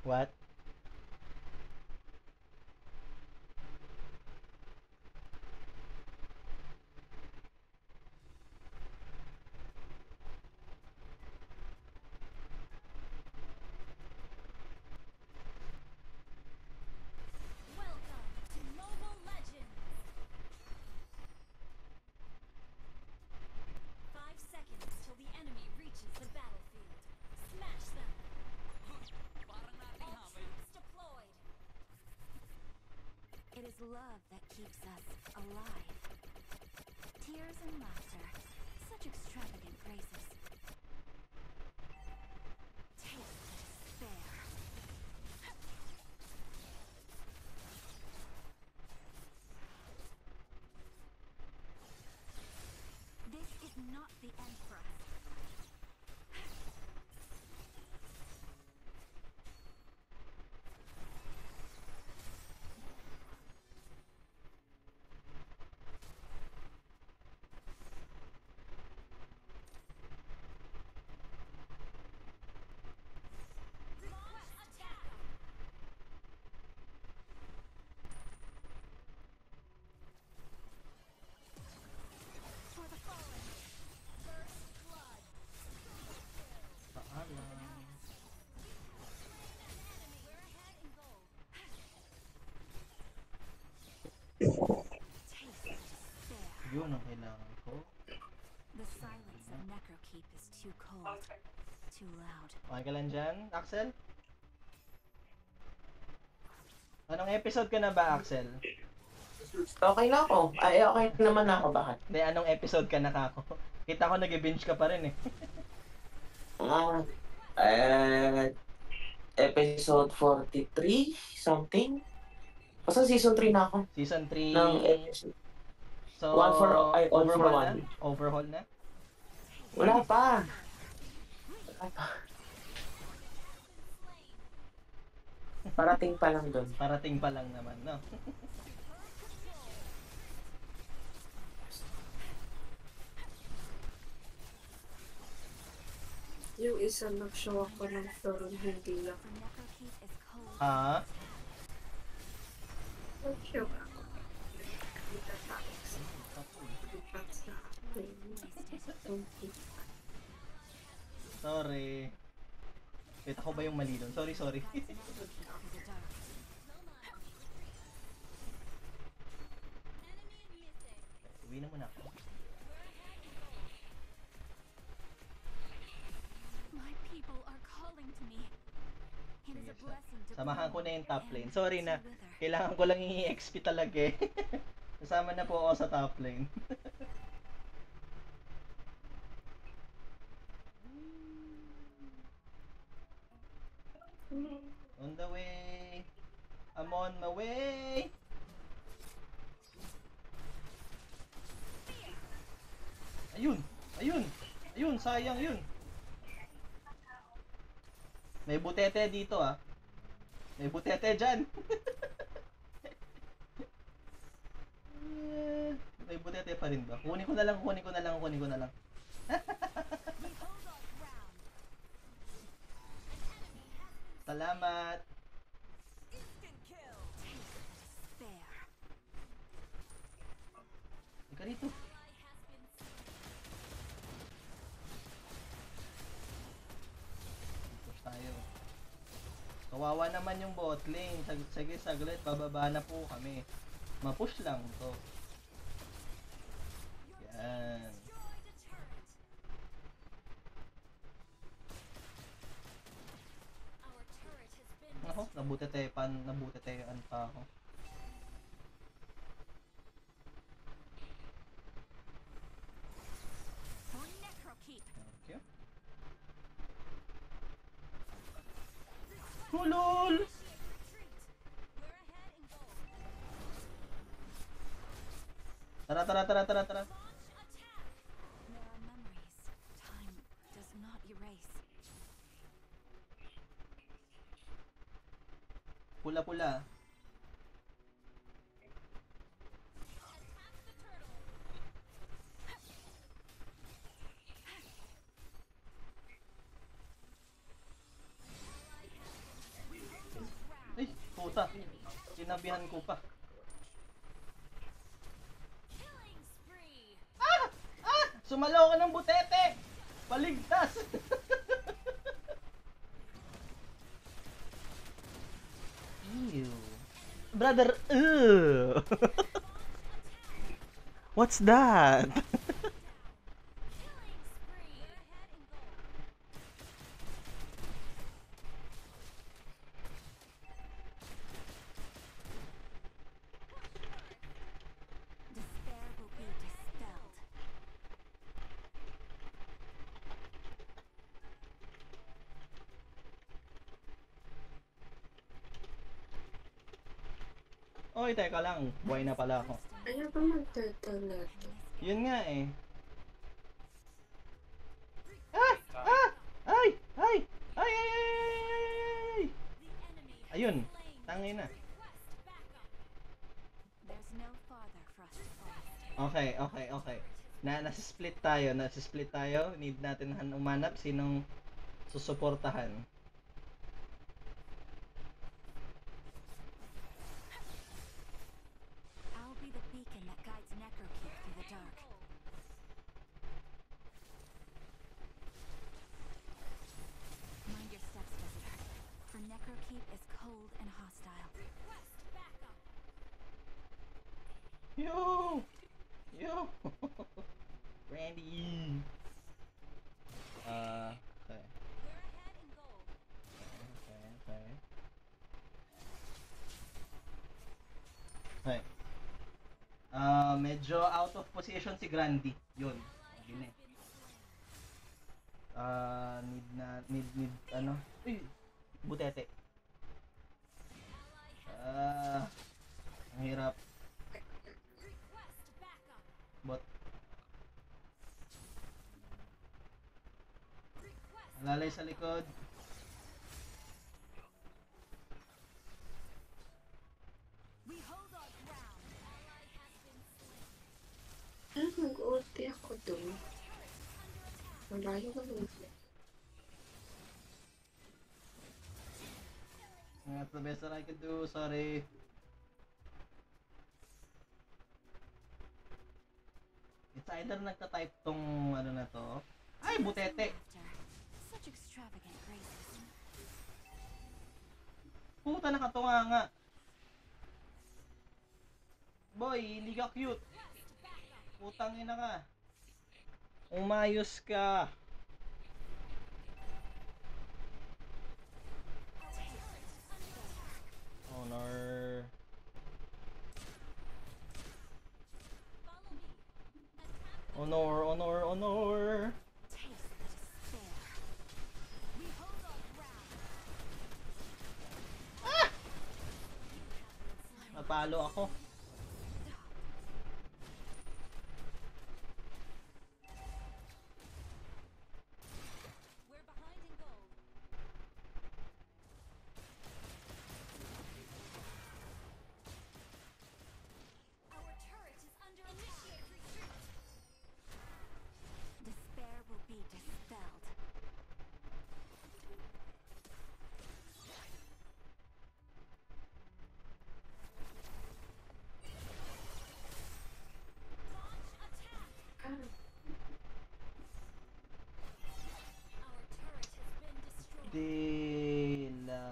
What? Welcome to Mobile Legends. 5 seconds till the enemy reaches the battlefield. Smash them. All troops deployed. It is love that keeps us alive. Tears and laughter, such extravagant graces. Taste the despair. This is not the end for us. Launch attack. For the fallen. First blood. Taste the despair. Yun ang kailangan ko. The silence of Necrokeep is too cold, too loud. Okay ka lang dyan, Axel? Anong episode ka na ba, Axel? Okay na ako. Ay, okay naman ako. Bakit? Hindi, anong episode ka na kako? Kita ko nag-binge ka pa rin eh. Ah, eh, episode 43, something. Basta season 3 na ako. Season 3. Ng episode. So, All for overhaul one. na? Overhaul na? Wala pa. Wala pa. Parating pa lang doon. Parating pa lang naman, no? Yung isa nag-show ako ng film, hindi lang. For Necrokeep is cold. Ah? Nag-show ako. Kita tapos. Lipat sa Sorry. Wait, ako ba yung mali doon? Sorry, sorry. Uwi na muna ako. My people are calling to me. It is a blessing to Samahan ko bloom na yung top lane. and Sorry to na. wither. Kailangan ko lang i-XP talaga eh. Kasama na po ako sa top lane. On the way. I'm on my way. Ayun. Ayun. Ayun. Sayang yun. May butete dito ah. May butete dyan. May butete pa rin ba? Kunin ko na lang, kunin ko na lang, kunin ko na lang. Salamat. Despair. Ika dito. Push tayo. Kawawa naman yung bot lane. Sige, saglit, bababa na po kami. Ma-push lang to. Yan. Ako, nabutetean pa ako. For Necrokeep. Thank you. Hulul! Tara, tara, tara, tara, tara. There are memories time does not erase. Pula-pula. Ay, puta. Sinabihan ko pa. Ah! Ah! Sumalaw ka ng butete! Paligtas! Ew. Brother, ew. What's that? Despair will be dispelled. Oy, teka lang. Buhay na pala ako. Ano ba mag-turtle natin? Yun nga eh. Ah! Ah! Ay! Ay! Ay! Ay! Ay! Ay! Ay! Ayun. Tangin na. There's no farther for us to fall. Okay, okay, okay. Nasa-split tayo. Need natin umanap sinong susuportahan. I'll be the beacon that guides Necrokeep through the dark. Mind your steps, visitor. For Necrokeep is cold and hostile. Yo! Yo! Randy! Okay. Okay. Okay. Medyo out of position si Grandi. Yun. Sabi na eh. Need ano? Uy! Butete. Ah, ang hirap. Bot. Lalay sa likod. We hold our ground. Ally has been slain. Ah, mag-ulti ako doon. Malayo ka doon. That's the best that I could do, sorry. It's either nagka-type tong ano na to. Ay, butete! Such extravagant graces. Puta, nakatunga nga. Boy, hindi ka cute. Putang ina ka. Umayos ka. Honor. Honor, honor, honor. Taste the despair. We hold our ground. Napalo ako. We're behind in gold. Our turret is under initiate retreat. Despair will be dispelled. Ah, Our turret has been destroyed. Dila.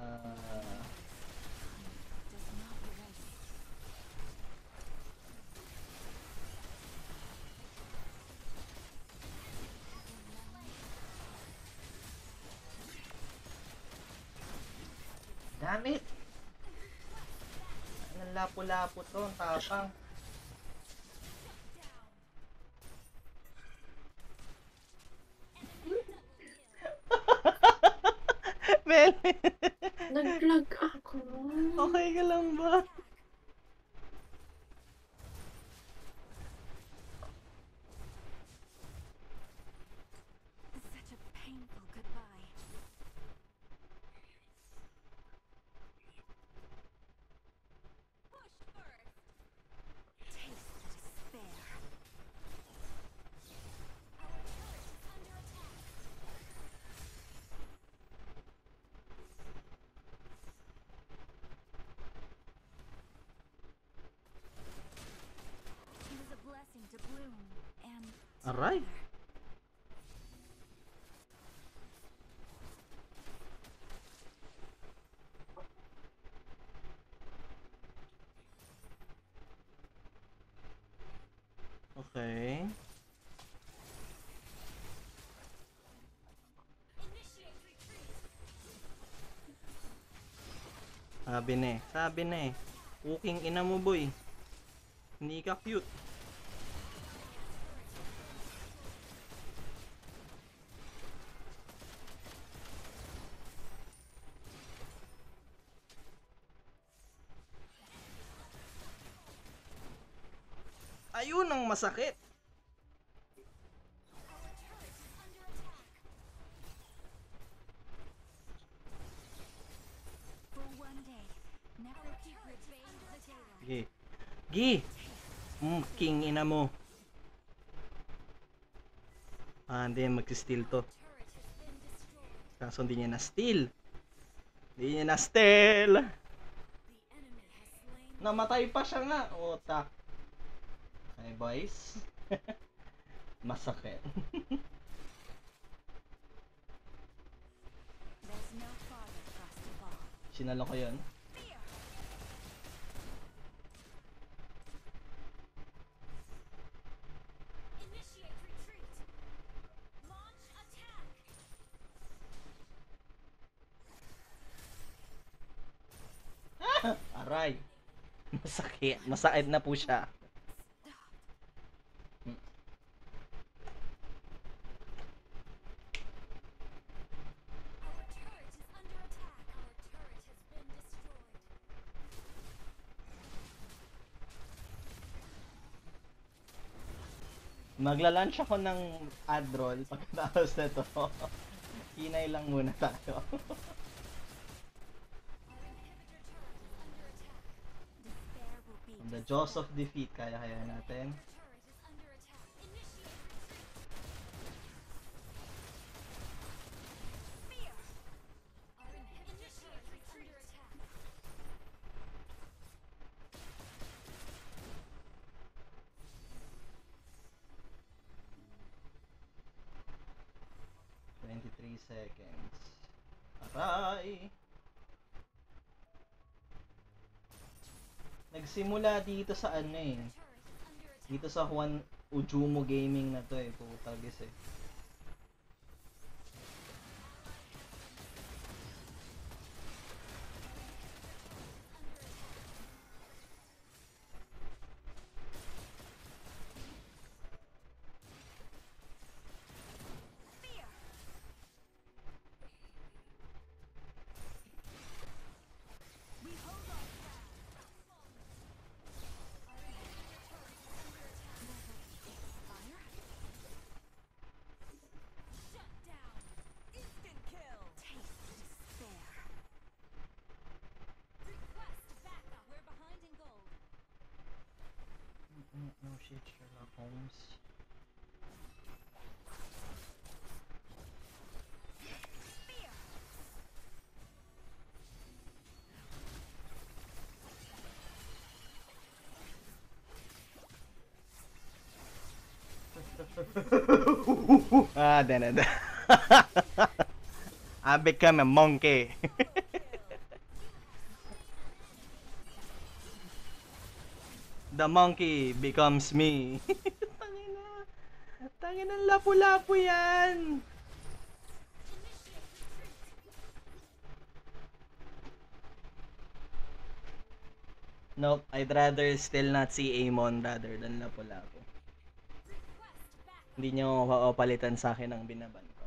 Does not erase. Damn it! Ang lapo-lapo to, ang tapang. Bel! nag-vlog ako. Okay ka lang ba? Such a painful goodbye. Push first. Taste the despair. Our turret is under attack. It is a blessing to bloom and Aray. together. Okay. Initiate retreat. Sabi na eh. Cooking ina mo, boy. Hindi ka cute. Ayun ang masakit. Our turret is under attack. For one day, never keep rebelling the daylight. Gi. Gi! King ina mo. Hindi mag-steal to. Turret has been destroyed. Kaso hindi niya na-steal. Hindi niya na-steal. The enemy has slain. Namatay pa siya nga. Otak. Hey boys. Masakit. There's no farther for us to fall. Sinalo ko yun. Initiate retreat. Launch attack. Aray. Masakit. Masakit na po siya. Our turret is under attack. Our Magla-launch ako ng ad roll pagkatapos na to. Hinay lang muna tayo. Despair will be The jaws of defeat, kaya natin. Seconds. Aray! Nagsimula dito sa ano eh. Dito sa Juan Ujumo Gaming na to eh. Putagis eh. No shit, Sherlock Holmes. Then I become a monkey. The monkey becomes me. Tangina lapu-lapu yan. Nope, I'd rather still not see Amon rather than lapu-lapu. Hindi nyo papalitan sa akin ang binaban ko.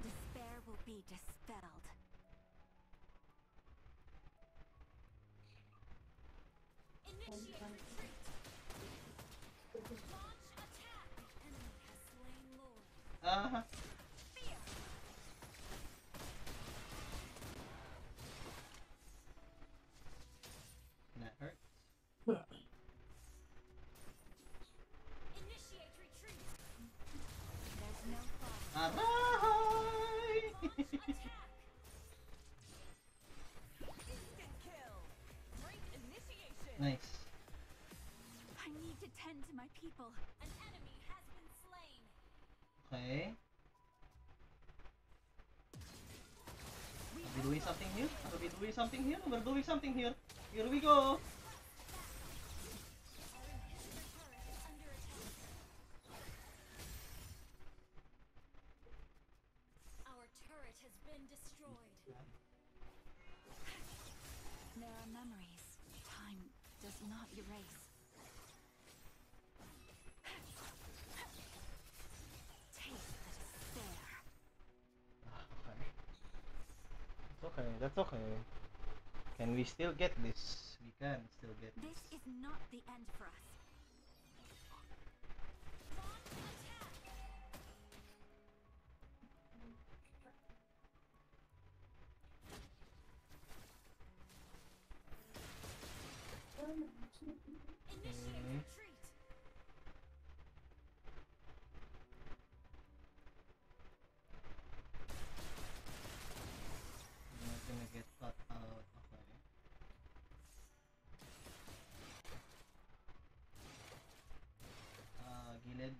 Despair will be dispelled. That hurt. Aray! Nice. I need to tend to my people. An enemy has been slain. Okay. Are we doing something here? Are we doing something here? We're doing something here. Here we go. Our turret has been destroyed. There are memories time does not erase. Taste the despair. Okay. That's okay. Can we still get this? We can still get This this. is not the end for us. Okay. I'm not gonna get cut out. Okay. Gilid.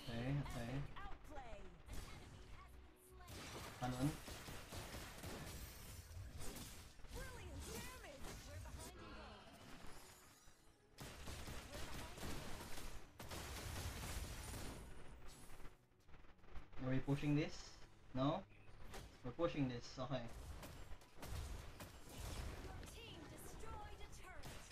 Okay. Kanon. Are we pushing this? No? We're pushing this, okay. Team destroyed a turret.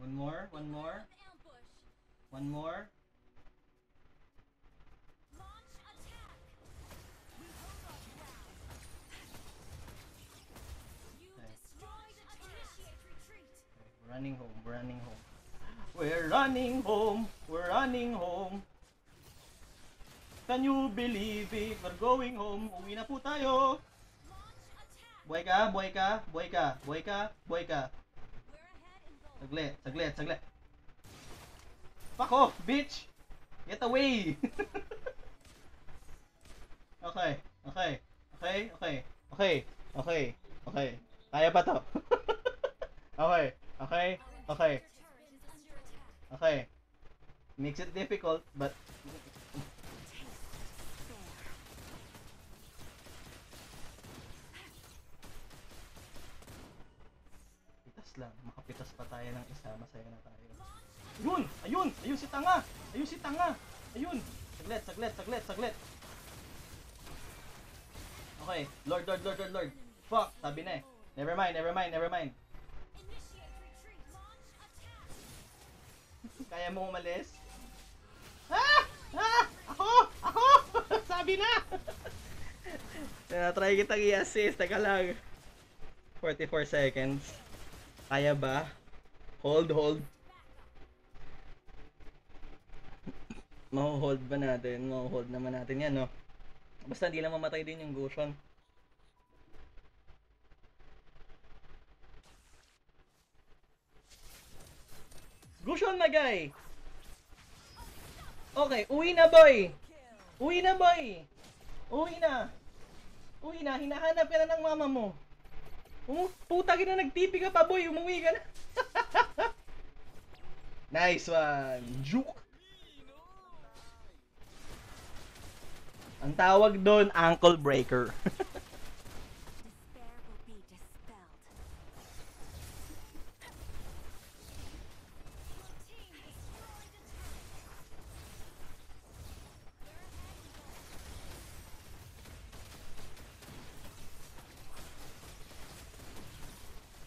One more, one more, Ambush. one more. Launch attack. We hold our ground. You Okay. destroyed a initiate retreat. We're running home, we're running home. We're running home, we're running home. Can you believe it? We're going home. Uwi na po tayo. Launch attack. Buhay ka, buhay ka, buhay ka, buhay ka, buhay ka. We're ahead in gold. Saglit, saglit, saglit. Fuck off, bitch! Get away! Okay, okay, okay, okay, okay, okay, okay. Kaya pa to. Okay, okay, okay, Turret is under attack. okay. Makes it difficult, but pitas lang. Makapitas pa tayo ng isa, masaya na tayo. Ayun! Ayun! Ayun si Tanga! Ayun si Tanga! Ayun! Saglit, saglit, saglit, saglit. Okay, Lord, Lord, Lord, Lord, Lord. Fuck, sabi na eh. Never mind, never mind, never mind. Initiate retreat. Launch attack. Kaya mo umalis? Ah! Ah! Ako! Ako! Sabi na! Try kitang i-assist. Teka lang. 44 seconds. Kaya ba? Hold, hold. Maho-hold ba natin? Maho-hold naman natin yan, no? Basta hindi lang mamatay din yung Gusion. Gusion, my guy! Okay, uwi na, boy! Uwi na, boy! Uwi na! Uwi na, hinahanap ka na ng mama mo. Puta ka na, nagtipi ka pa, boy! Umuwi ka na! Nice one! Juke! Ang tawag doon, ankle breaker. Despair will be dispelled. Team destroyed a turret. We're ahead in gold.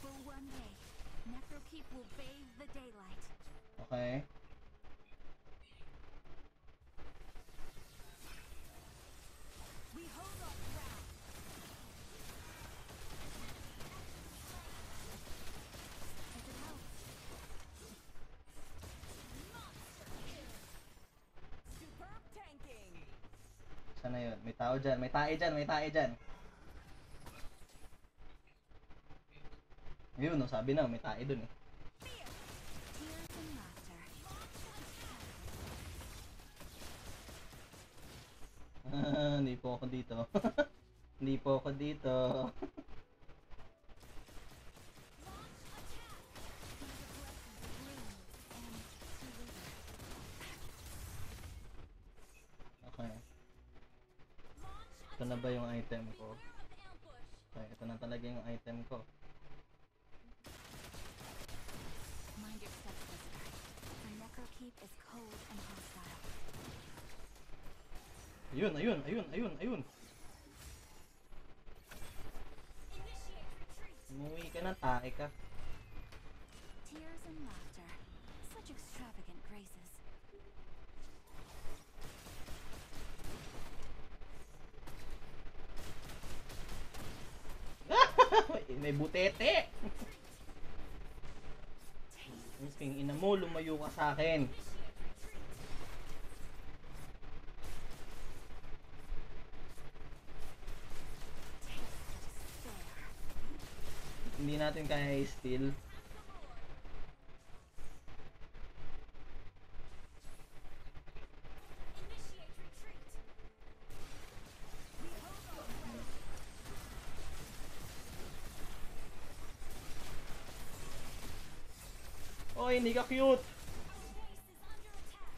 For one day, Necrokeep will bathe the daylight. Okay. We hold our ground. If it helps. Superb tanking. Sana yun? May tao dyan, may tae dyan, may tae dyan. Ayun, no, sabi na, may tae dun eh. Tears and laughter. Hindi po ako dito. Hindi po ako dito. Okay. Ito na ba yung item ko? Okay, ito na talaga yung item ko. Mind your steps, visitor. The Necrokeep is cold and hostile. Ayun, ayun, ayun, ayun, ayun. Initiate retreat. Umuwi ka na, tae ka. Tears and laughter. Such extravagant graces. May butete! Ang ina mo, lumayo ka sa akin. Hindi natin kaya i-steal. Initiate retreat. We hold our ground. Oy, hindi ka cute! Our base is under attack.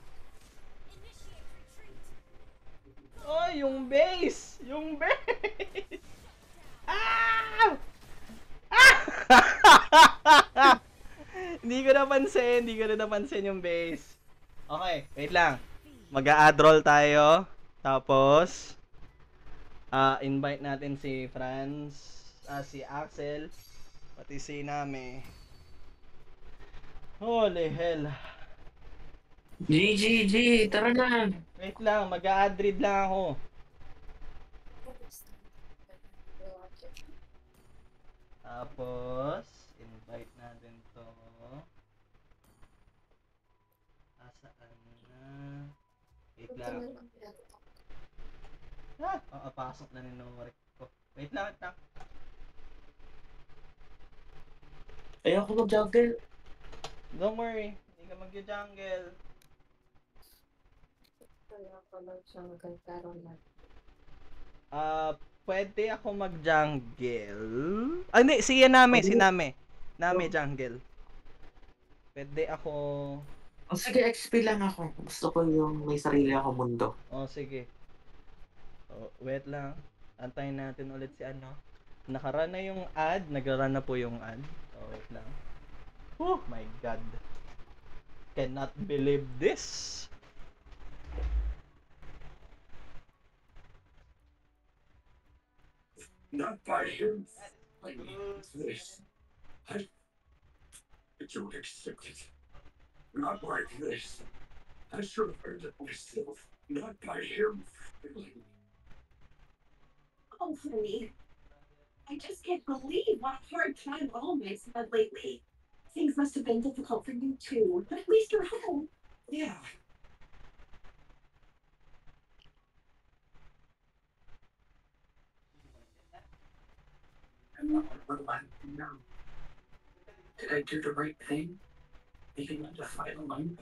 Initiate retreat. Oy, yung base! Yung base! Ah! Ah! Hindi ko napansin yung base. Okay, wait lang. Mag-a-add roll tayo. Tapos, invite natin si Franz, si Axel, pati si Name. Holy hell. GGG, tara na. Wait lang, mag-a-add read lang ako. Tapos, invite natin to. Asaan na? Wait lang. Pasok na ni Norik ko. Wait lang. Ayoko mag-juggle. Don't worry, hindi ka mag-jungle. Pwede ako mag-jungle. Hindi, si Name. Name jungle. Pwede ako... Oh, sige, XP lang ako. Gusto ko yung may sarili ako mundo. Oh, sige. Oh, wait lang. Antayin natin ulit si ano. Nakarun na yung ad. Nagrun na po yung ad. Oh, wait lang. Oh my god. Cannot believe this. Not by him. Like this. I don't accept it. Not like this. I should have earned it myself. Not by him. Oh, honey. I just can't believe what a hard time Almay's had lately. Things must have been difficult for you too, but at least you're home. Yeah. Now, did I do the right thing? Making them to fight alone?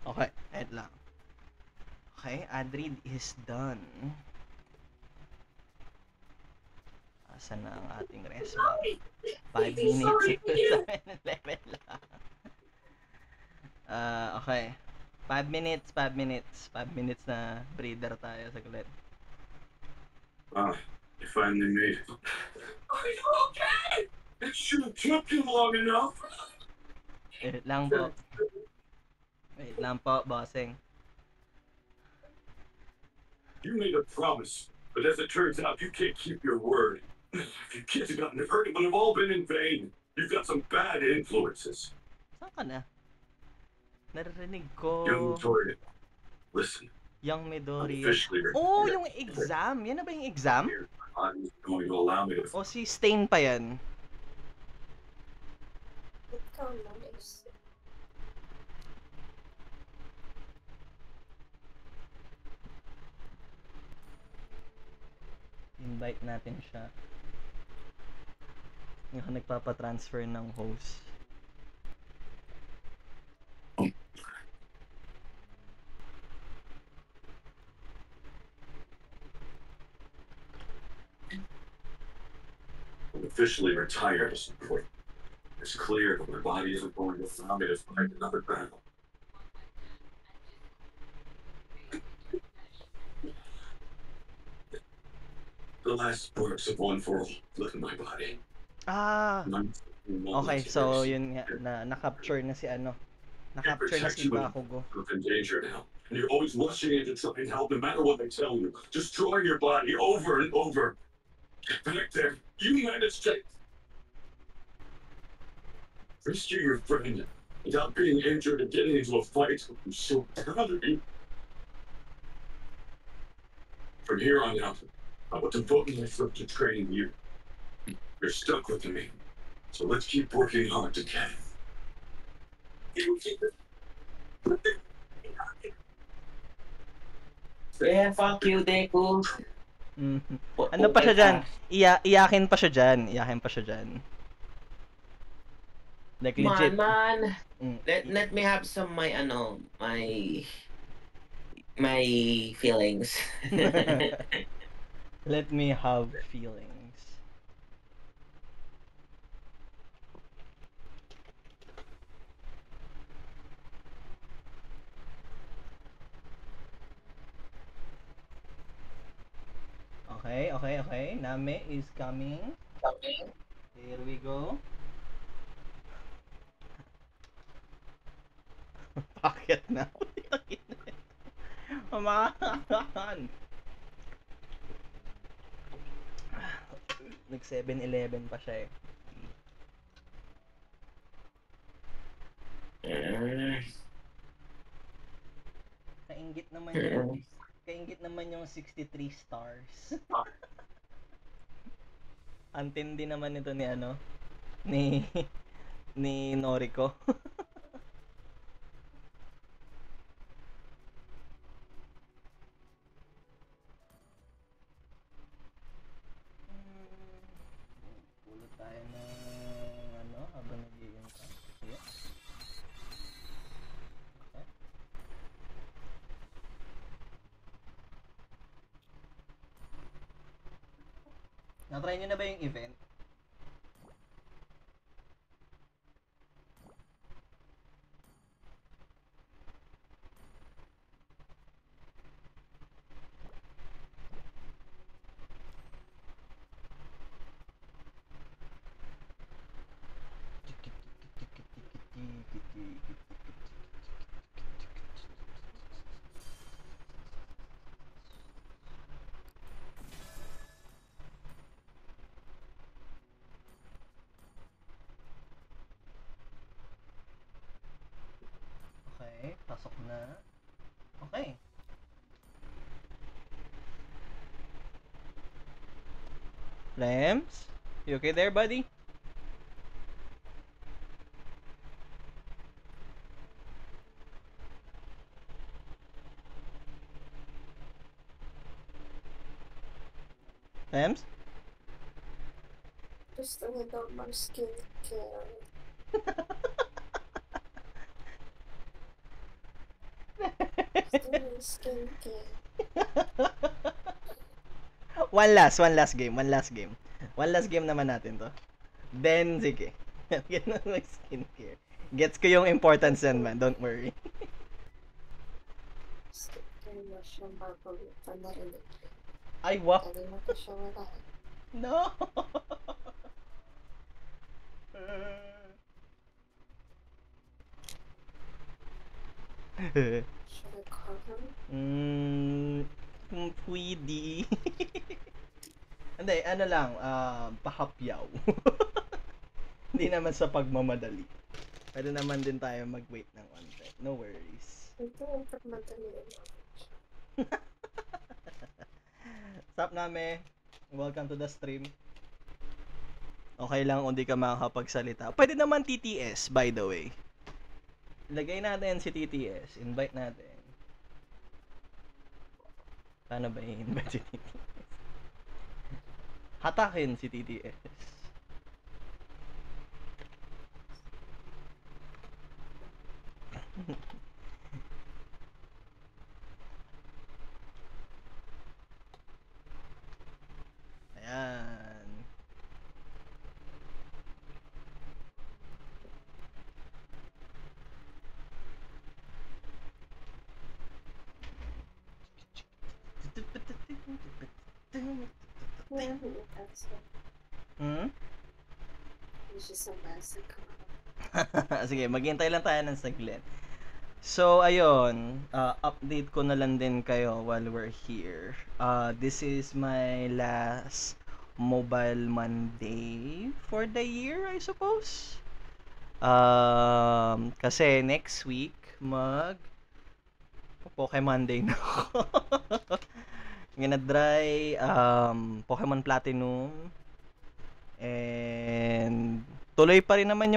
Okay, wait lang. Okay, ad read is done. Asan na ang ating response? 5 minutes ito sa level lang. Okay. 5 minutes. 5 minutes na breeder tayo saglit. You finally made it. Are you okay? It should have took you long enough. Wait lang po, bossing. You made a promise, but as it turns out, you can't keep your word. If you kids have gotten hurt, it would have all been in vain. You've got some bad influences. Saan ka na? Narinig ko. Young Midori, listen. Young Midori. Officially Oh, yung exam. Yan na ba yung exam? I'm going to allow me to. O si Stain pa yan? Invite natin siya. Yung nagpapatransfer ng host. I'm officially retired as support. It's clear that my body isn't going to allow me to fight another battle. The last sparks of one for all left in my body. Okay, so yun nga, na-capture na si ano. Na-capture na si Bakugo. You're in danger now, and you're always rushing in to try and help no matter what they tell you. Destroying your body over and over. Get back there. You managed to rescue your friend without being injured and getting into a fight. I'm so proud of you. From here on out, I will devote myself to training you. You're stuck with me, so let's keep working hard together. Yeah, fuck you, Deku. Ano pa siya dyan? Iyakin pa siya dyan. Like legit. Man. Let me have some my feelings. Let me have feelings. Okay. Name is coming. Here we go. Bakit na? Man! Nag 7-Eleven pa siya eh. Kainggit naman yung yung 63 stars. Antindi naman ito ni ano ni ni Noriko. Pulot tayo ng ano habang nag-iing ka. Sige. Okay. Na-try nyo na ba yung event? Okay, pasok na. Okay. Lems? You okay there, buddy? Lems? Gusto niya daw mag-skincare. Gusto niya skincare. One last game. One last game naman natin to. Then, sige. Get na mag-skincare. Gets ko yung importance yan, man. Don't worry. Skincare mo siya bago pa narinig. Ay, wow. Kali mo pa siya wala. No! Should I call him? Pwede. Hindi, ano lang, pahapyaw. Hindi naman sa pagmamadali. Pwede naman din tayo mag-wait ng onte. No worries. Ito yung pagmadali. Sup name? Welcome to the stream. Okay lang kung di ka makakapagsalita. Pwede naman TTS, by the way. Lagay natin si TTS. Invite natin. Paano ba i-invite si TTS? Hatakin si TTS. Ayan. Where he is. He's just a massacre. Sige, maghintay lang tayo ng saglit. So, ayun, update ko na lang din kayo while we're here. This is my last Mobile Monday for the year, I suppose. Kasi next week, Pokemon Day na ako. Gonna try Pokemon Platinum. And tuloy pa rin naman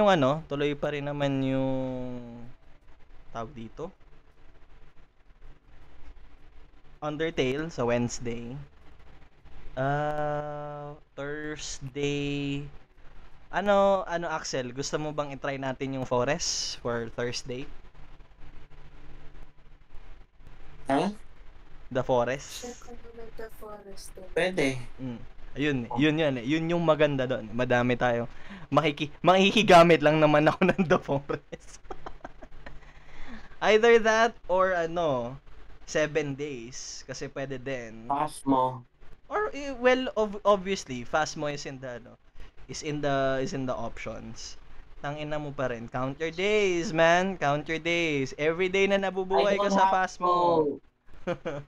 yung tawag dito. Undertale sa Wednesday. Thursday. Ano Axel, gusto mo bang i-try natin yung Forest for Thursday? Huh? The Forest. Check ko naman the forest. Pwede. Yun yung maganda doon. Madami tayo. Makikigamit lang naman ako ng The Forest. Either that or 7 days kasi pwede din. Phasmo. Or well, obviously, Phasmo is in the options. Tangina mo pa rin. Count your days, man. Count your days. Every day na nabubuhay ka sa Phasmo.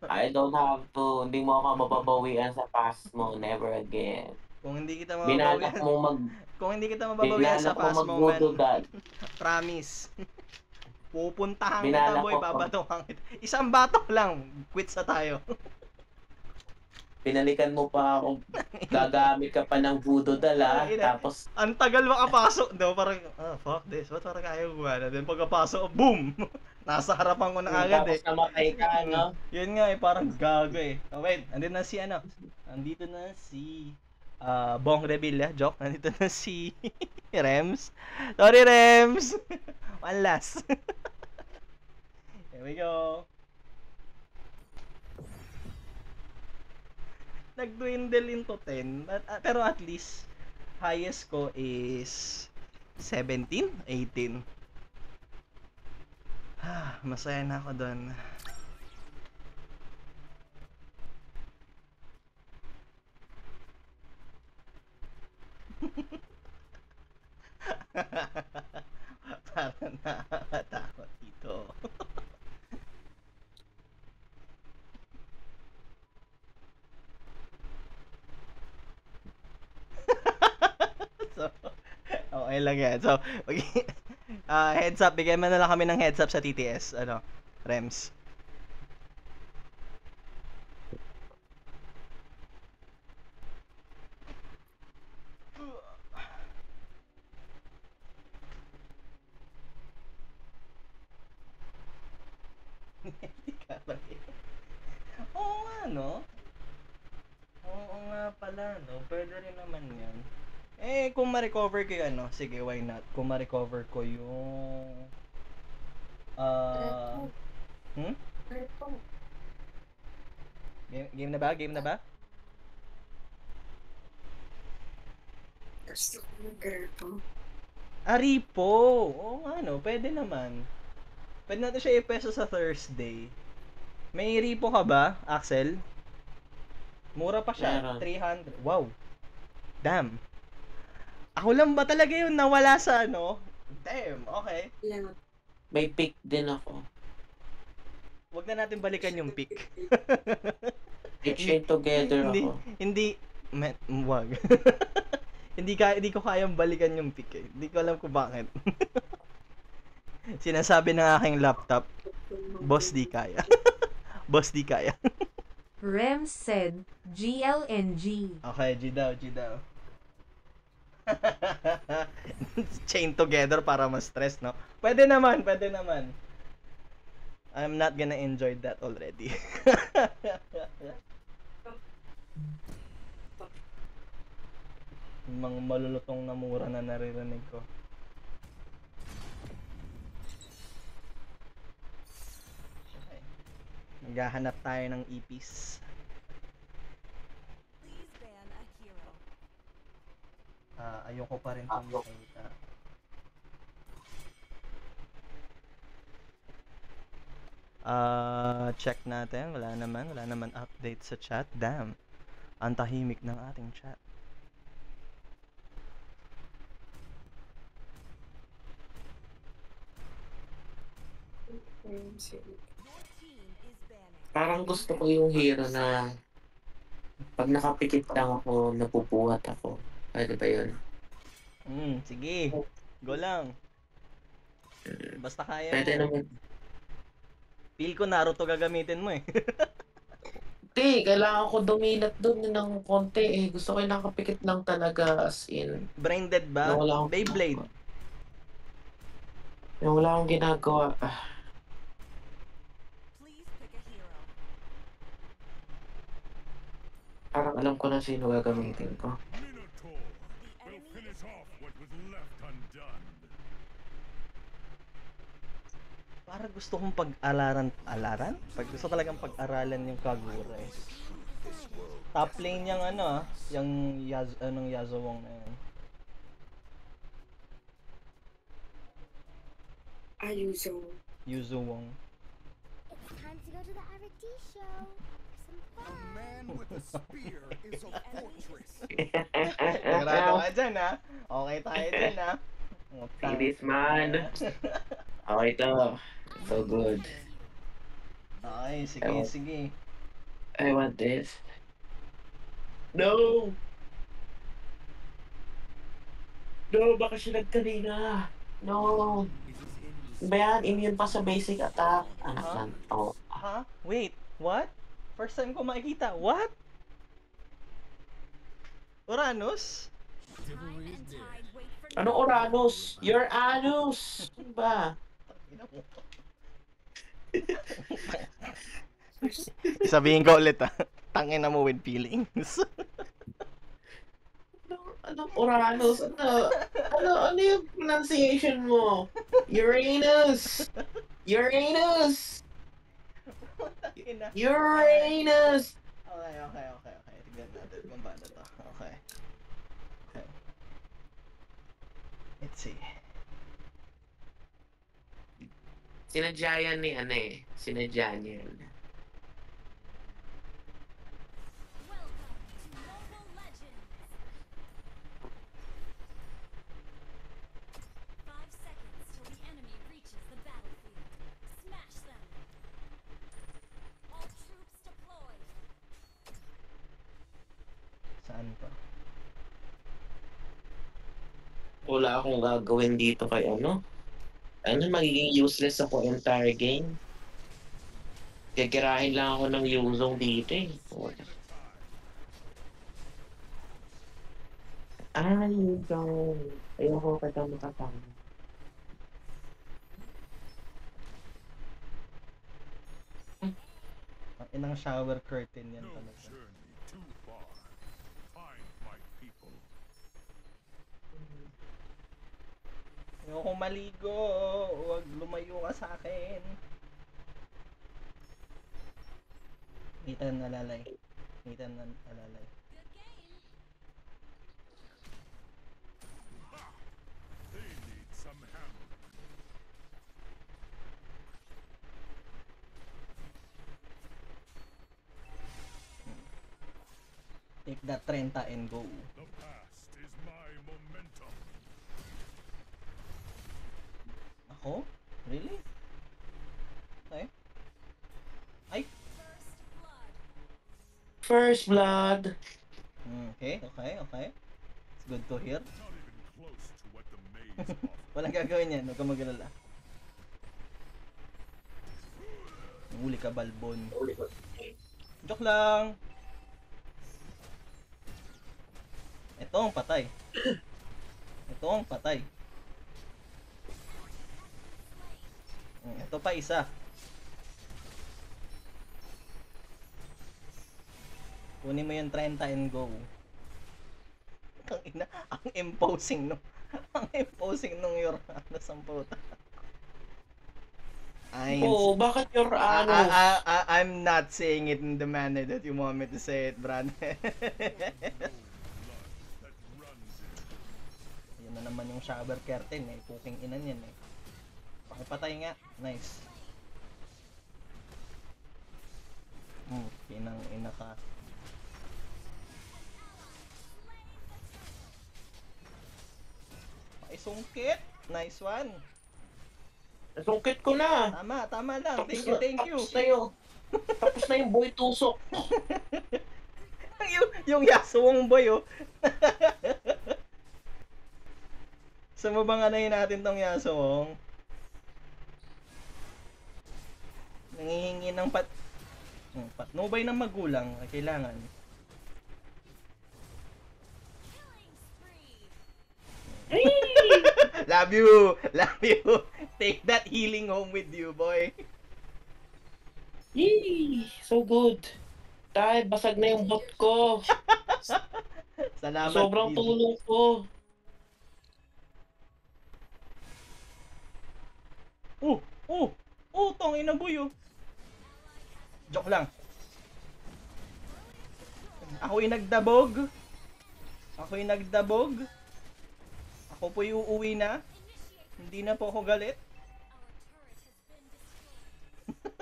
I don't have to. Hindi mo ako mababawian sa Phasmo. Never again. Kung hindi kita Binalak mababawian, mo mag... kung hindi kita mababawian sa Binalak mo fast mag-voodoo moment, doll. promise. Pupuntahan kita, Binalak boy, ko pag- babatuhan kita. Isang batok lang, quits na tayo. Pinalikan mo pa ako. Gagamit ka pa ng voodoo doll, Tapos, Ang tagal makapasok. No, parang, fuck this. Ba't parang kaya ko ba? Then pagkapasok, boom! Nasa harapan ko na agad tapos namatay ka, no? Yun nga parang gago Oh, wait, andito na si ano? Andito na si Bong Revilla. Joke, nandito na si Rems. Sorry, Rems! One last. Here we go. Nag-dwindle into 10. Pero at least, highest ko is 17, 18. Masaya na ako doon. Parang nakakatakot dito. So, okay lang yan. So, okay. Heads up, bigyan mo na lang kami ng heads up sa TTS, Rems. Oo nga, no? Oo nga pala, no? Pwede rin naman yan. Kung ma-recover ko yung sige, why not? Kung ma-recover ko yung... Game na ba? Game na ba? Gusto ko mag-repo. Aripo! Oo nga, no? Pwede naman. Pwede natin siya ipeso sa Thursday. May ripo ka ba, Axel? Mura pa siya. Meron. 300. Wow. Damn. Ako lang ba talaga yun nawala sa Damn, okay. Yeah. may pick din ako. Wag na natin balikan yung pick. Exchange together ako. Wag. hindi ko kayang balikan yung pick eh. Hindi ko alam kung bakit. Sinasabi ng aking laptop, boss di kaya. Boss di kaya. Rem said, GLNG. Okay, G daw. Chain together para mas stress, no? Pwede naman. I'm not gonna enjoy that already. Mga malulutong na mura na naririnig ko. Okay. Maghahanap tayo ng EPs. Ayoko pa rin itong makita. Check natin. Wala naman update sa chat. Damn. Ang tahimik ng ating chat. Parang gusto ko yung hero na pag nakapikit lang ako, napupuhat ako. Pwede ba yun? Sige. Go lang. Basta kaya Pwede mo. naman. Feel ko Naruto gagamitin mo eh. Hindi, kailangan ko dumilat doon ng konti eh. Gusto ko yung nakapikit lang talaga as in. Brain dead ba? Wala akong Beyblade. Yung wala akong ginagawa. Parang alam ko na sino gagamitin ko. Para gusto kong pag-aralan? Pag gusto talagang pag-aralan yung Kagura eh. Top lane niyang yung Yasuo na yan. Yuzu Wong. It's time to go to the RT show. Some fun. A man with a spear is a fortress. Sigurado ka dyan Okay tayo dyan This man. Okay to. So good. Okay, sige. I want this. No! No, baka siya nagkanina. No. Ba yan? Immune pa sa basic attack. Anak Huh? lang. Oh. Ha? Wait, what? First time ko makikita. What? Uranus? Ano Uranus? Your anus! Ano ba? Sabihin ko ulit tangin na mo with feelings. Anong Uranus? Ano yung pronunciation mo? Uranus! Uranus! Uranus! Okay. Tignan natin kung paano to. Okay. Let's see. Sinadya yan ni ano eh. Sinadya niya yan. Saan pa? Wala akong gagawin dito kay ano. Ano, magiging useless ako entire game. Gagirahin lang ako ng Yuzong dito eh. Yuzong. Ayoko ka daw makatama. Ang inang shower curtain yan talaga. Ayoko maligo. Huwag lumayo ka sa akin. Ethan alalay. Take that 30 and go. Ako? Really? Okay. Ay! First blood! Okay. It's good to hear. Walang gagawin yan, huwag ka mag-alala. Huli ka, Balbon. Joke lang! Ito ang patay. Ito pa isa. Kunin mo yung 30 and go. Ang imposing nung Uranus ang puta. Bakit your Uranus? I'm not saying it in the manner that you want me to say it, Brad. Yan na naman yung shower curtain eh. Puking inan yan eh. Pakipatay nga. Nice. Pinang ina ka. Paisungkit. Nice one. Nasungkit ko na. Tama lang. Thank you. Tapos na yung boy tusok. yung Yasuong boy oh. Sumabanganayin natin tong Yasuong. Nangihingi ng patnubay ng magulang ay kailangan. Love you. Take that healing home with you, boy. Yee, so good. Tay, basag na yung bot ko. Salamat. Sobrang tulong ko. Tong ina boy oh. Joke lang. Ako'y nagdabog. Ako po'y uuwi na. Hindi na po ako galit.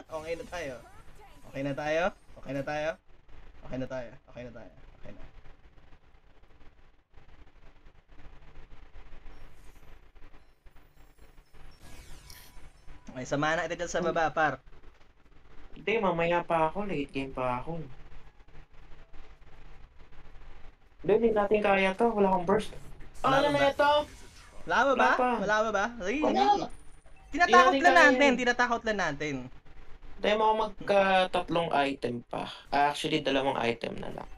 Okay na tayo. Okay, samahan na kita dyan sa baba, par. Hindi, mamaya pa ako. Late game pa ako. Hindi natin kaya to. Wala akong burst. Wala Ano ba? na ito? Wala ba ba? Wala pa. Wala ba ba? Sige, Wala. sige. Tinatakot Hindi lang kaya natin, yun. tinatakot lang natin. Tayo mo magka-tatlong item pa. Actually, 2 item na lang.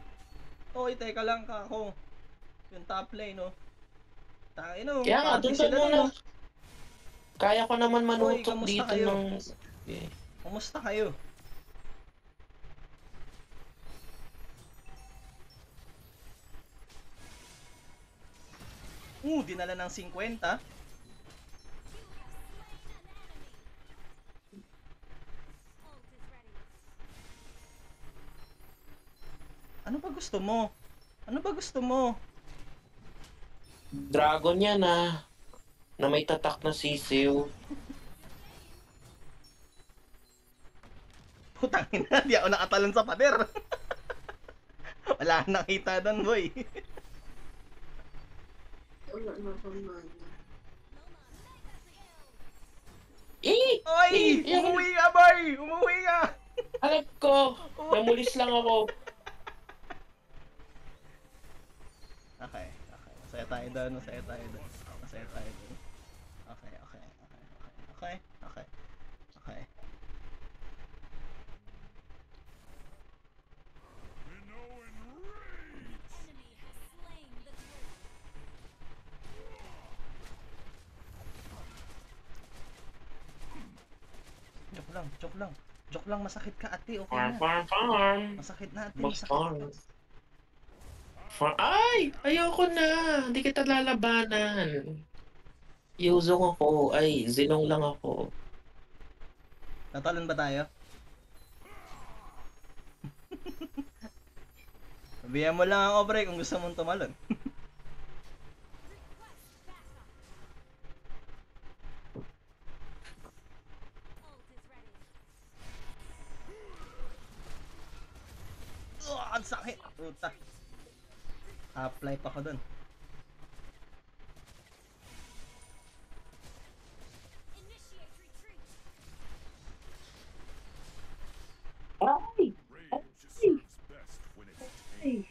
Oy, teka lang ka ako. Yung top lane, no? Tayo, no? Kaya nga, Party doon sila muna. no? Kaya ko naman Oy, manutok kamusta dito kayo? ng... Okay. Kumusta kayo? Dinala ng 50. Ano ba gusto mo? Ano ba gusto mo? Dragon yan na may tatak na sisiw. Putang ina, di ako nakatalon sa pader. Wala nang nakita doon, boy. Wala na akong mana. Oy! Umuwi ka, boy! Umuwi ka! Alam ko! Namulis lang ako. Okay. Masaya tayo doon, masaya tayo doon. Okay. Joke lang, masakit ka ate, okay na. Farm. Masakit na ate, Mag-farm. Ay! Ayoko na! Hindi kita lalabanan. Yuzong ako. Ay, Zilong lang ako. Natalon ba tayo? Sabihan mo lang ako, pre, kung gusto mong tumalon. Ang sakit! Puta. Apply pa ko dun. Ay! Ay!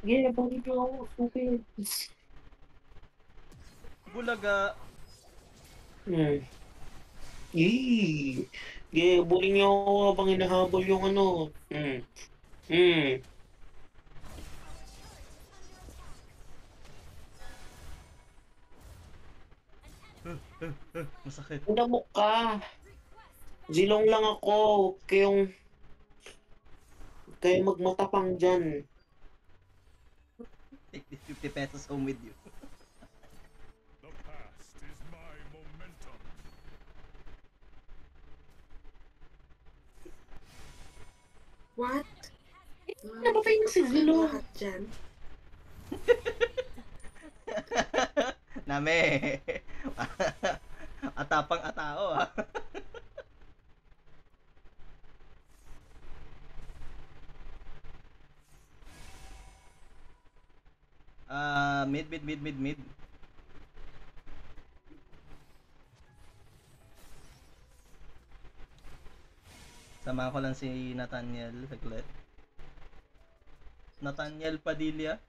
Yeah, bakit yung ako? Stupid. Bulaga. Yee! Yeah, buling niyo ako habang hinahabol yung ano. Masakit. Unamok ka. Zilong lang ako. Kayo magmatapang dyan. Take this 50 pesos home with you. What? Napatay na si Zilong. Lahat dyan. Name. Atapang atao ah. Mid. Samahan ko lang si Nathaniel saglit. Nathaniel Padilla.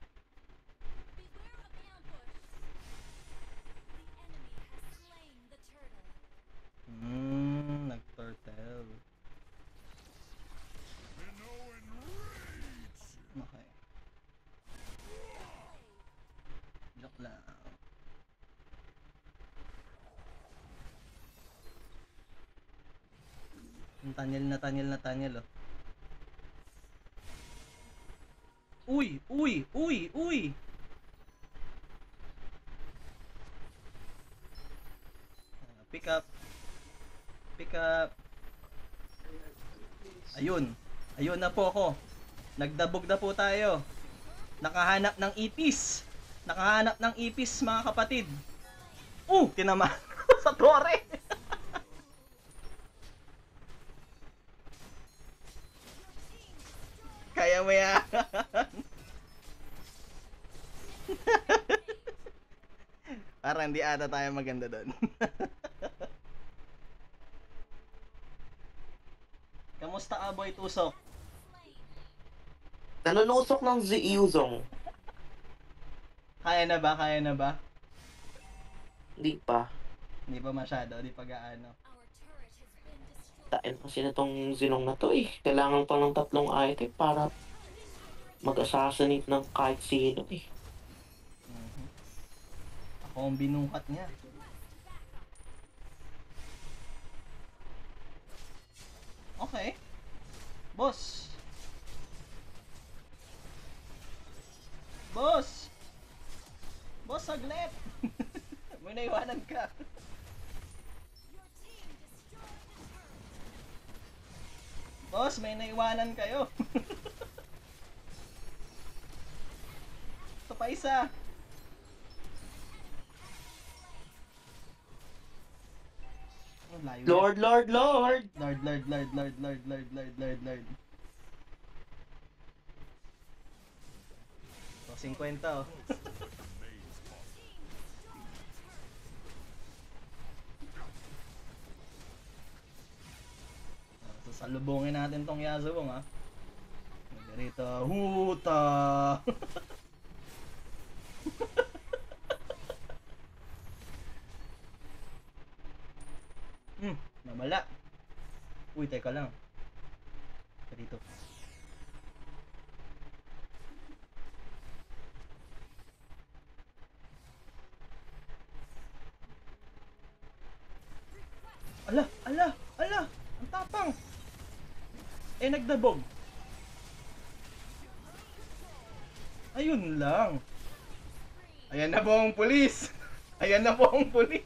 Nag-turtle. Okay. Joke lang. Nathaniel oh. Uy! Pick up. Ayun na po ako. Nagdabog na po tayo. Nakahanap ng ipis mga kapatid. Tinamaan sa tore. Kaya mo yan. Parang hindi ata tayo maganda doon. Kamusta ka, boy Tusok? Nanunusok ng si Yuzong. Kaya na ba? Kaya na ba? Hindi pa. Hindi pa masyado, hindi pa gaano. Tain kasi na tong Zilong na to eh. Kailangan pa ng 3 item para mag-assassinate ng kahit sino eh. Ako ang binukat niya. Okay. Boss. Boss! Boss, saglit! May naiwanan ka. Boss, may naiwanan kayo. Ito pa isa. Oh, layo Lord, yan. Lord, Lord! Lord, Lord, Lord, Lord, Lord, Lord, Lord, Lord, Lord. So, 50 oh. So, salubungin natin tong Yasuo, ha. Margarita, huta! Namala. Uy, teka lang. Dito. Ala, ala, ala! Ang tapang! Eh, nagdabog. Ayun lang. Ayan na po ang pulis. Ayan na po ang pulis.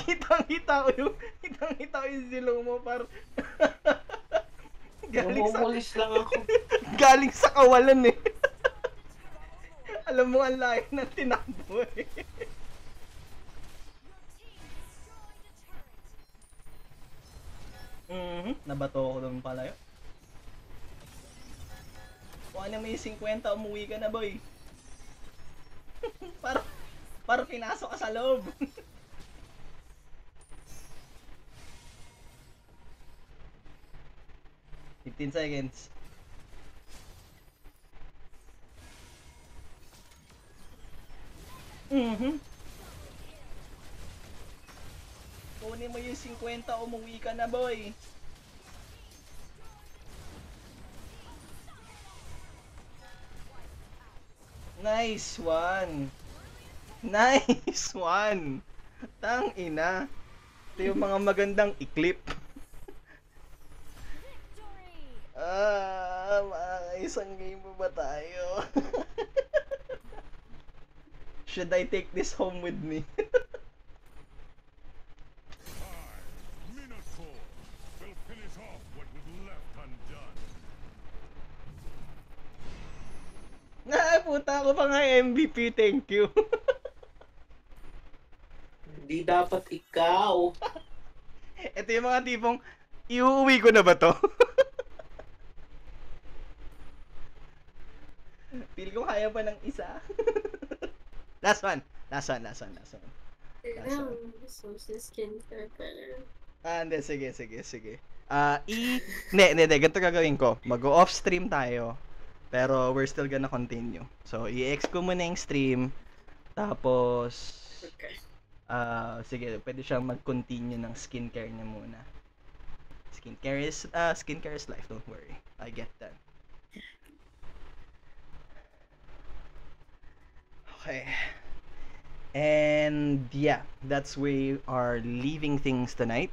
Kitang-kita ko yung zilong mo par. Namumulis lang ako. Galing sa kawalan eh. Alam mo ang layo ng tinakbo eh. Nabato ko doon pala yun. Kung ano may 50, umuwi ka na boy. para pinasok ka sa loob. 15 seconds. Kunin mo yung 50, umuwi ka na boy. Nice one. Nice one. Tang ina. Ito yung mga magandang i-clip. Isang game pa ba tayo? Should I take this home with me? Minotaur will finish off what was left undone. Puta ako pa nga MVP, thank you. Hindi dapat ikaw. Ito yung mga tipong, iuuwi ko na ba to? Feel ko kaya pa ng isa. Last one. So, skincare pala. Hindi, sige. Hindi, ganito gagawin ko. Mag-off stream tayo. Pero we're still gonna continue. So, i-ex ko muna yung stream. Tapos, Okay. sige, pwede siyang mag-continue ng skincare niya muna. Skincare is life, don't worry. I get that. Okay. And yeah, that's where we are leaving things tonight.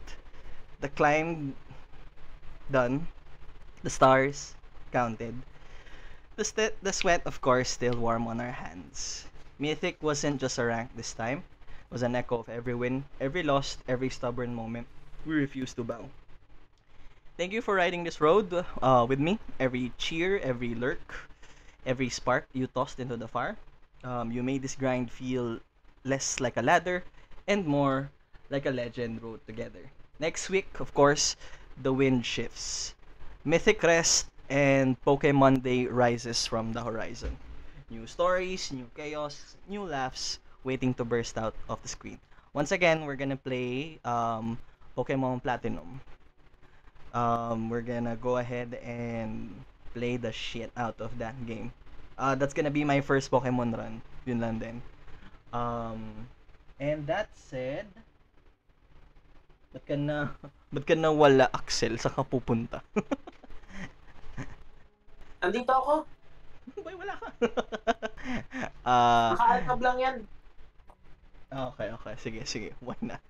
The climb done. The stars counted. The sweat, of course, still warm on our hands. Mythic wasn't just a rank this time. It was an echo of every win, every loss, every stubborn moment. We refused to bow. Thank you for riding this road with me. Every cheer, every lurk, every spark you tossed into the fire. You made this grind feel less like a ladder and more like a legend wrote together. Next week, of course, the wind shifts. Mythic rest and Pokemon Day rises from the horizon. New stories, new chaos, new laughs waiting to burst out of the screen. Once again, we're gonna play Pokemon Platinum. We're gonna go ahead and play the shit out of that game. That's gonna be my first Pokemon run. Yun lang din. And that said, ba't ka na wala, Axel? Saan ka pupunta? Andito ako. Boy, wala ka. Nakaalkab lang yan. Okay. Sige. Why not?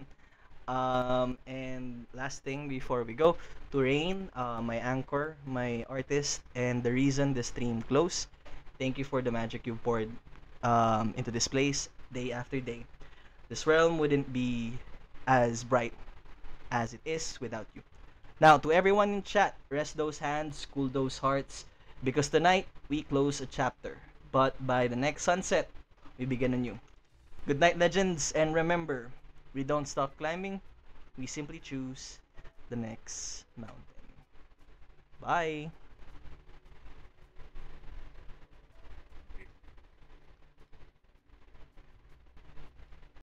And last thing before we go, to Rain, my anchor, my artist, and the reason the stream closed. Thank you for the magic you poured into this place day after day. This realm wouldn't be as bright as it is without you. Now, to everyone in chat, rest those hands, cool those hearts, because tonight we close a chapter, but by the next sunset, we begin anew. Good night, legends, and remember, we don't stop climbing, we simply choose the next mountain. Bye!